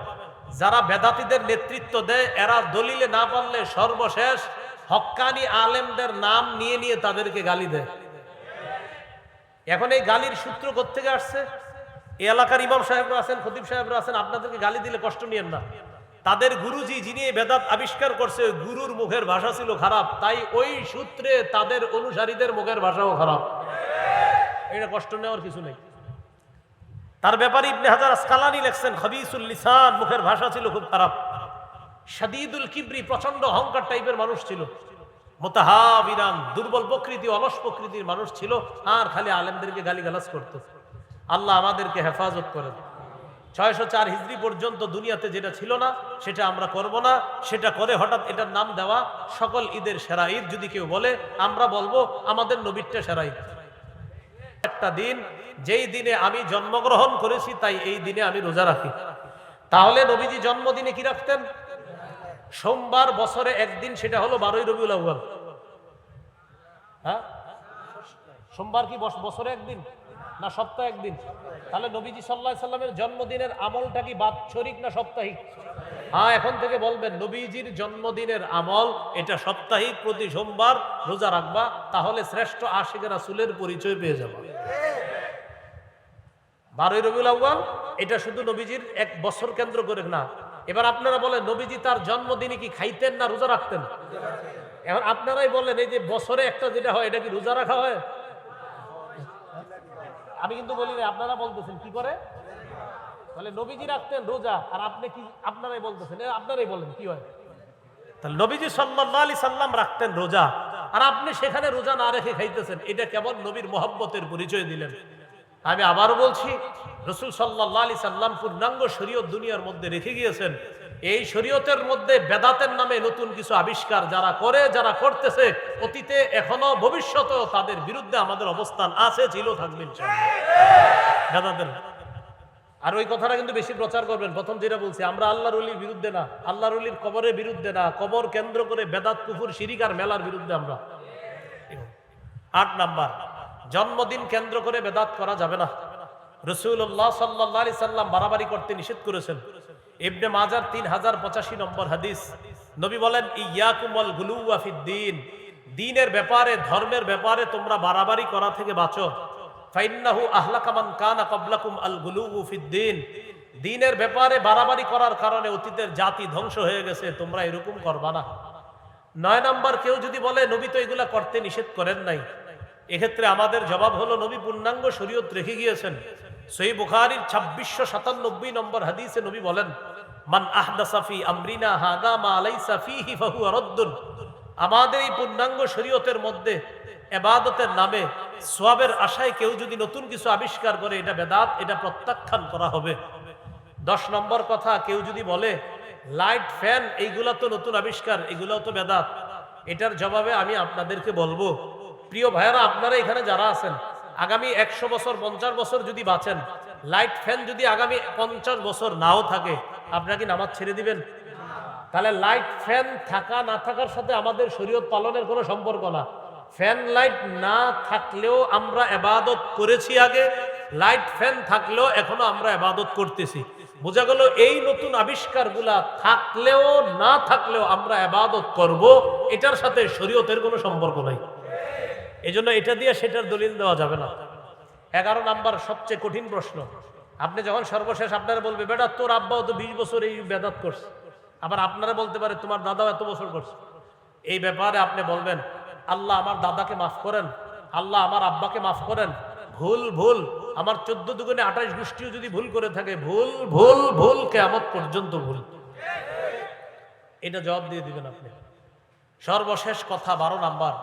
যারা বেদাতীদের নেতৃত্ব দেয়, এরা দলিলে না পারলে সর্বশেষ হক্কানি আলেমদের নাম নিয়ে নিয়ে তাদেরকে গালি দেয়। এখন এই গালির সূত্র কোত্থেকে আসছে? এই এলাকার ইমাম সাহেবরা আছেন, খতিব সাহেবরা আছেন, আপনাদেরকে গালি দিলে কষ্ট নিয়েন না। তাদের গুরুজি যিনি বেদাত আবিষ্কার করছে, গুরুর মুখের ভাষা ছিল খারাপ, তাই ওই সূত্রে তাদের অনুসারীদের মুখের ভাষাও খারাপ। এটা কষ্ট নেওয়ার কিছু নেই। তার ব্যাপারে ইবনে হাজার আসকালানী লেখছেন, খবিসুল লিসান, মুখের ভাষা ছিল খুব খারাপ। শাদীদুল কিবরি, প্রচন্ড অহংকার টাইপের মানুষ ছিল। মুতাহাবিরান, দুর্বল প্রকৃতি, অলস প্রকৃতির মানুষ ছিল, আর খালি আলেমদেরকে গালিগালাজ করত। আল্লাহ আমাদেরকে হেফাজত করেন। 604 হিজরি পর্যন্ত দুনিয়াতে যেটা ছিল না সেটা আমরা করব না। সেটা করে হঠাৎ এটার নাম দেওয়া, সকল ঈদের সেরা ঈদ যদি কেউ বলে, আমরা বলবো আমাদের নবীরটা সেরা ঈদ। একটা দিন যেই দিনে আমি জন্মগ্রহণ করেছি, তাই এই দিনে আমি রোজা রাখি। তাহলে নবীজি জন্মদিনে কি রাখতেন? সোমবার, বছরে একদিন, সেটা হলো 12ই রবিউল আউয়াল। হ্যাঁ, সোমবার কি বছরে একদিন না সপ্তাহে একদিন? তাহলে নবীজি সাল্লাল্লাহু আলাইহি সাল্লামের জন্মদিনের আমলটা কি বাৎসরিক না সাপ্তাহিক? হ্যাঁ, এখন থেকে বলবেন নবীজির জন্মদিনের আমল এটা সাপ্তাহিক, প্রতি সোমবার রোজা রাখবা, তাহলে শ্রেষ্ঠ আশিক রাসূলের পরিচয় পেয়ে যাবে। 12ই রবিউল আউয়াল এটা শুধু নবীজির এক বছর কেন্দ্র করে না। এবার আপনারা বলেন, নবীজি তার জন্মদিনে কি খাইতেন না রোজা রাখতেন? এখন আপনারাই বলেন, এই যে বছরে একটা যেটা হয় এটা কি রোজা রাখা হয়? আমি কিন্তু বলি না, আপনারা বলতেছেন কি করে। তাহলে নবীজি রাখতেন রোজা, আর আপনি কি আপনারাই বলতেছেন, আপনারাই বলেন কি হয়? তাহলে নবীজি সাল্লাল্লাহু আলাইহি সাল্লাম রাখতেন রোজা, আর আপনি সেখানে রোজা না রেখে খাইতেছেন, এটা কেমন নবীর মহব্বতের পরিচয় দিলেন? আমি আবারও বলছি, রাসূল সাল্লাল্লাহু আলাইহি সাল্লাম পূর্ণাঙ্গ শরীয়ত দুনিয়ার মধ্যে রেখে গিয়েছেন। এই শরীয়তের মধ্যে বেদাতের নামে নতুন কিছু আবিষ্কার যারা করে, যারা করতেছে, অতীতে এখনো ভবিষ্যতেও তাদের বিরুদ্ধে আমাদের অবস্থান আছে, ছিল, থাকবে ইনশাআল্লাহ। বেদাতের আর ওই কথাটা কিন্তু বেশি প্রচার করবেন। প্রথম যেটা বলছি, আমরা আল্লাহর ওলির বিরুদ্ধে না, আল্লাহর ওলির কবরের বিরুদ্ধে না, কবর কেন্দ্র করে বেদাত, কুফর, শিরিক আর মেলার বিরুদ্ধে আমরা। 8 নাম্বার, জন্মদিন কেন্দ্র করে বেদাত করা যাবে না। রাসূলুল্লাহ সাল্লাল্লাহু আলাইহি সাল্লাম বাড়াবাড়ি করতে নিষেধ করেছেন। ইবনে মাজার 3085 নম্বর হাদিস, নবী বলেন, ইয়াকুম ওয়াল গুলুওয়া ফিদ্দীন, দ্বীনের ব্যাপারে, ধর্মের ব্যাপারে তোমরা বাড়াবাড়ি করা থেকে বাঁচো। ফাইন্নাহু আহলাকা মান কানা ক্বাবলাকুম আল গুলুউ ফিদ্দীন, দ্বীনের ব্যাপারে বাড়াবাড়ি করার কারণে অতীতের জাতি ধ্বংস হয়ে গেছে, তোমরা এরকম করবা না। 9 নাম্বার, কেউ যদি বলে নবী তো এগুলা করতে নিষেধ করেন নাই, এক্ষেত্রে আমাদের জবাব হলো, নবী পূর্ণাঙ্গ শরীয়ত রেখে গিয়েছেন। সহিহ বুখারীর 2697 নম্বর হাদিসে নবী বলেন, মান আহদাসা ফি আমরিনা হাদা মা লাইসা ফীহি ফাহুয়া রাদ্দুন, আমাদের এই পূর্ণাঙ্গ শরীয়তের মধ্যে ইবাদতের নামে সওয়াবের আশায় কেউ যদি নতুন কিছু আবিষ্কার করে, এটা বেদাত, এটা প্রত্যাখ্যান করা হবে। 10 নম্বর কথা, কেউ যদি বলে লাইট ফ্যান এইগুলা তো নতুন আবিষ্কার, এগুলাও তো বেদাত, এটার জবাবে আমি আপনাদেরকে বলবো, প্রিয় ভাইয়েরা, আপনারা এখানে যারা আছেন, আগামী 100 বছর 50 বছর যদি বাঁচেন, লাইট ফ্যান যদি আগামী 50 বছর নাও থাকে, আপনারা কি নামাজ ছেড়ে দিবেন? তাহলে লাইট ফ্যান থাকা না থাকার সাথে আমাদের শরীয়ত পালনের কোনো সম্পর্ক না। ফ্যান লাইট না থাকলেও আমরা ইবাদত করেছি আগে, লাইট ফ্যান থাকলেও এখনো আমরা ইবাদত করতেছি। বোঝা গেল এই নতুন আবিষ্কারগুলা থাকলেও না থাকলেও আমরা ইবাদত করব, এটার সাথে শরীয়তের কোনো সম্পর্ক নাই। এজন্য এটা দিয়ে সেটার দলিল দেওয়া যাবে না। 11 নাম্বার সবচেয়ে কঠিন প্রশ্ন, আপনি যখন সর্বশেষ আপনারা বলবে বেটা তোর আব্বাও তো 20 বছর এই বেদাত করছে, আবার আপনারা বলতে পারে তোমার দাদাও এত বছর করছে। এই ব্যাপারে আপনি বলবেন আল্লাহ আমার দাদাকে মাফ করেন, আল্লাহ আমার আব্বাকে মাফ করেন, ভুল ভুল আমার 14 দুগুণে 28 গোষ্ঠীও যদি ভুল করে থাকে, ভুল ভুল ভুল কিয়ামত পর্যন্ত ভুল। এটা জবাব দিয়ে দিবেন আপনি। সর্বশেষ কথা 12 নাম্বার,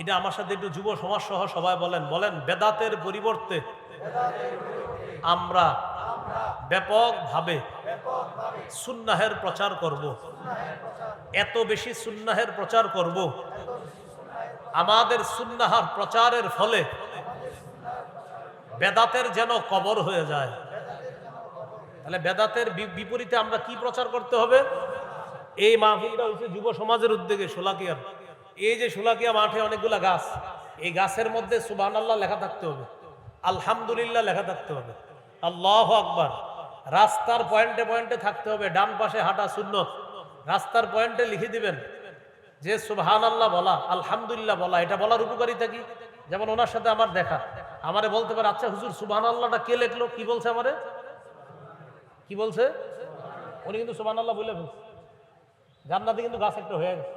এটা আমার সাথে একটু যুব সমাজ সহ সবাই বলেন, বলেন বেদাতের পরিবর্তে আমরা ব্যাপকভাবে সুন্নাহের প্রচার করব। এত বেশি সুন্নাহের প্রচার করব, আমাদের সুন্নাহর প্রচারের ফলে বেদাতের যেন কবর হয়ে যায়। তাহলে বেদাতের বিপরীতে আমরা কি প্রচার করতে হবে? এই মাহফিলটা হচ্ছে যুব সমাজের উদ্যোগে শোলাকিয়ার। এই যে শোলাকিয়া মাঠে অনেকগুলা গাছ, এই গাছের মধ্যে সুবহানাল্লাহ লেখা থাকতে হবে, আলহামদুলিল্লাহ লেখা থাকতে হবে, আল্লাহু আকবার রাস্তার পয়েন্টে পয়েন্টে থাকতে হবে। ডান পাশে হাঁটা সুন্নত, রাস্তার পয়েন্টে লিখে দিবেন যে সুবহানাল্লাহ বলা, আলহামদুলিল্লাহ বলা। এটা বলার উপকারিতা কি? যেমন ওনার সাথে আমার দেখা, আমারে বলতে পারে আচ্ছা হুজুর সুবহানাল্লাহটা কে লিখলো? কি বলছে আমারে? কি বলছে? উনি কিন্তু সুবহানাল্লাহ বলে ফেলছে, জান্নাতে কিন্তু গাছ একটা হয়ে গেছে।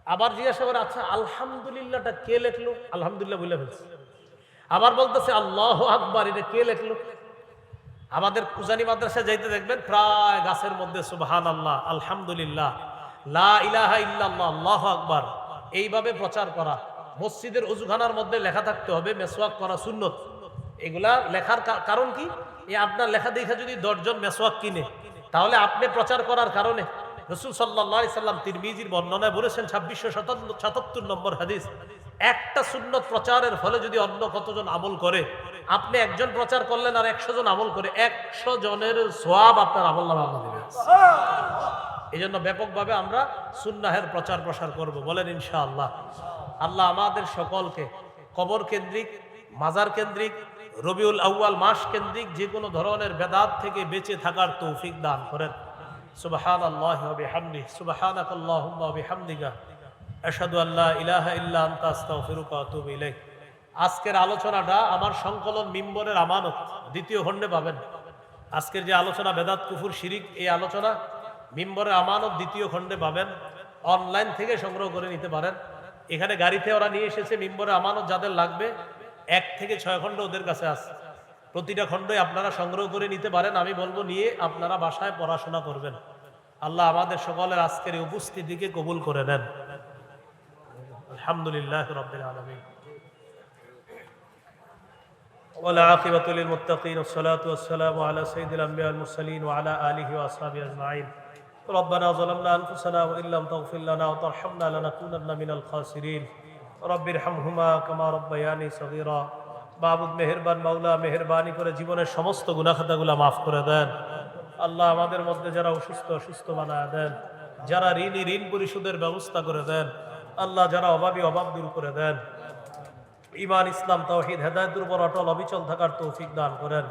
আবার জিজ্ঞাসা করে আচ্ছা আলহামদুলিল্লাহটা কে লিখলো? আলহামদুলিল্লাহ বলে ফেলছে। আবার বলতেছে আল্লাহু আকবার, এটা কে লিখলো? আমাদের কুজানি মাদ্রাসায় যাইতে দেখবেন প্রায় গাছের মধ্যে সুবহানাল্লাহ, আলহামদুলিল্লাহ, লা ইলাহা ইল্লাল্লাহ, আল্লাহু আকবার, এইভাবে প্রচার করা। মসজিদের ওযুখানার মধ্যে লেখা থাকতে হবে মেসওয়াক করা সুন্নত। এগুলা লেখার কারণ কি? এই আপনার লেখা দেখা যদি 10 জন মেসওয়াক কিনে, তাহলে আপনি প্রচার করার কারণে রাসূল সাল্লাল্লাহু আলাইহি সাল্লাম তিরমিজির বর্ণনায় বলেছেন 2677 নম্বর হাদিস, একটা সুন্নত প্রচারের ফলে যদি অন্য কতজন আমল করে, আপনি একজন প্রচার করলেন আর 100 জন আমল করে, 100 জনের সওয়াব আপনার আমলনামায় আল্লাহ দিবেন। এই জন্য ব্যাপকভাবে আমরা সুন্নাহের প্রচার প্রসার করব, বলেন ইনশাআল্লাহ। আল্লাহ আমাদের সকলকে কবর কেন্দ্রিক, মাজার কেন্দ্রিক, রবিউল আউয়াল মাস কেন্দ্রিক যে কোনো ধরনের বেদাত থেকে বেঁচে থাকার তৌফিক দান করেন। সুবহানাল্লাহি ওয়া বিহামদিহি, সুবহানাকাল্লাহুম্মা ওয়া বিহামদিকা, আশহাদু আল্লা ইলাহা ইল্লা আনতা আস্তাগফিরুকা ওয়া আতুবু ইলাইক। আজকের আলোচনাটা আমার সংকলন মিম্বরের আমানত দ্বিতীয় খণ্ডে পাবেন। আজকের যে আলোচনা বেদাত কুফর শিরিক, এই আলোচনা মিম্বরের আমানত দ্বিতীয় খণ্ডে পাবেন। অনলাইন থেকে সংগ্রহ করে নিতে পারেন। এখানে গাড়িতে ওরা নিয়ে এসেছে মিম্বরের আমানত, যাদের লাগবে 1 থেকে 6 খণ্ড ওদের কাছে আছে। প্রতিটা খণ্ডই আপনারা সংগ্রহ করে নিতে পারেন। আমি বলবো নিয়ে আপনারা বাসায় পড়াশোনা করবেন। আল্লাহ আমাদের সকলের আজকের এই উপস্থিতিকে কবুল করে নেন। আলহামদুলিল্লাহ রাব্বিল আলামিন, ওয়াল আকিবাতু লিল মুত্তাকিন, ওয়াসসালাতু ওয়াসসালামু আলা সাইয়্যিদিল আমবিয়া ওয়াল মুরসালিন ওয়া আলা আলিহি ওয়া আসহাবিহি আজমাইন। রব্বানা যালামনা আনফুসানা ওয়া ইল্লাম তাগফির লানা ওয়া তারহামনা লানাকুনান্না মিনাল খাসিরিন। রব্বিরহামহুমা কামা রাব্বায়ানি সগীরা। মাবুদ মেহেরবান, মাওলা মেহেরবানি করে জীবনের সমস্ত গুনাহ খাতাগুলো মাফ করে দেন। আল্লাহ আমাদের মধ্যে যারা অসুস্থ সুস্থ বানায় দেন, যারা ঋণী ঋণ পরিশোধের ব্যবস্থা করে দেন। আল্লাহ যারা অভাবী অভাব দূর করে দেন। ঈমান, ইসলাম, তাওহীদ, হেদায়েতের উপর অটল অবিচল থাকার তৌফিক দান করেন।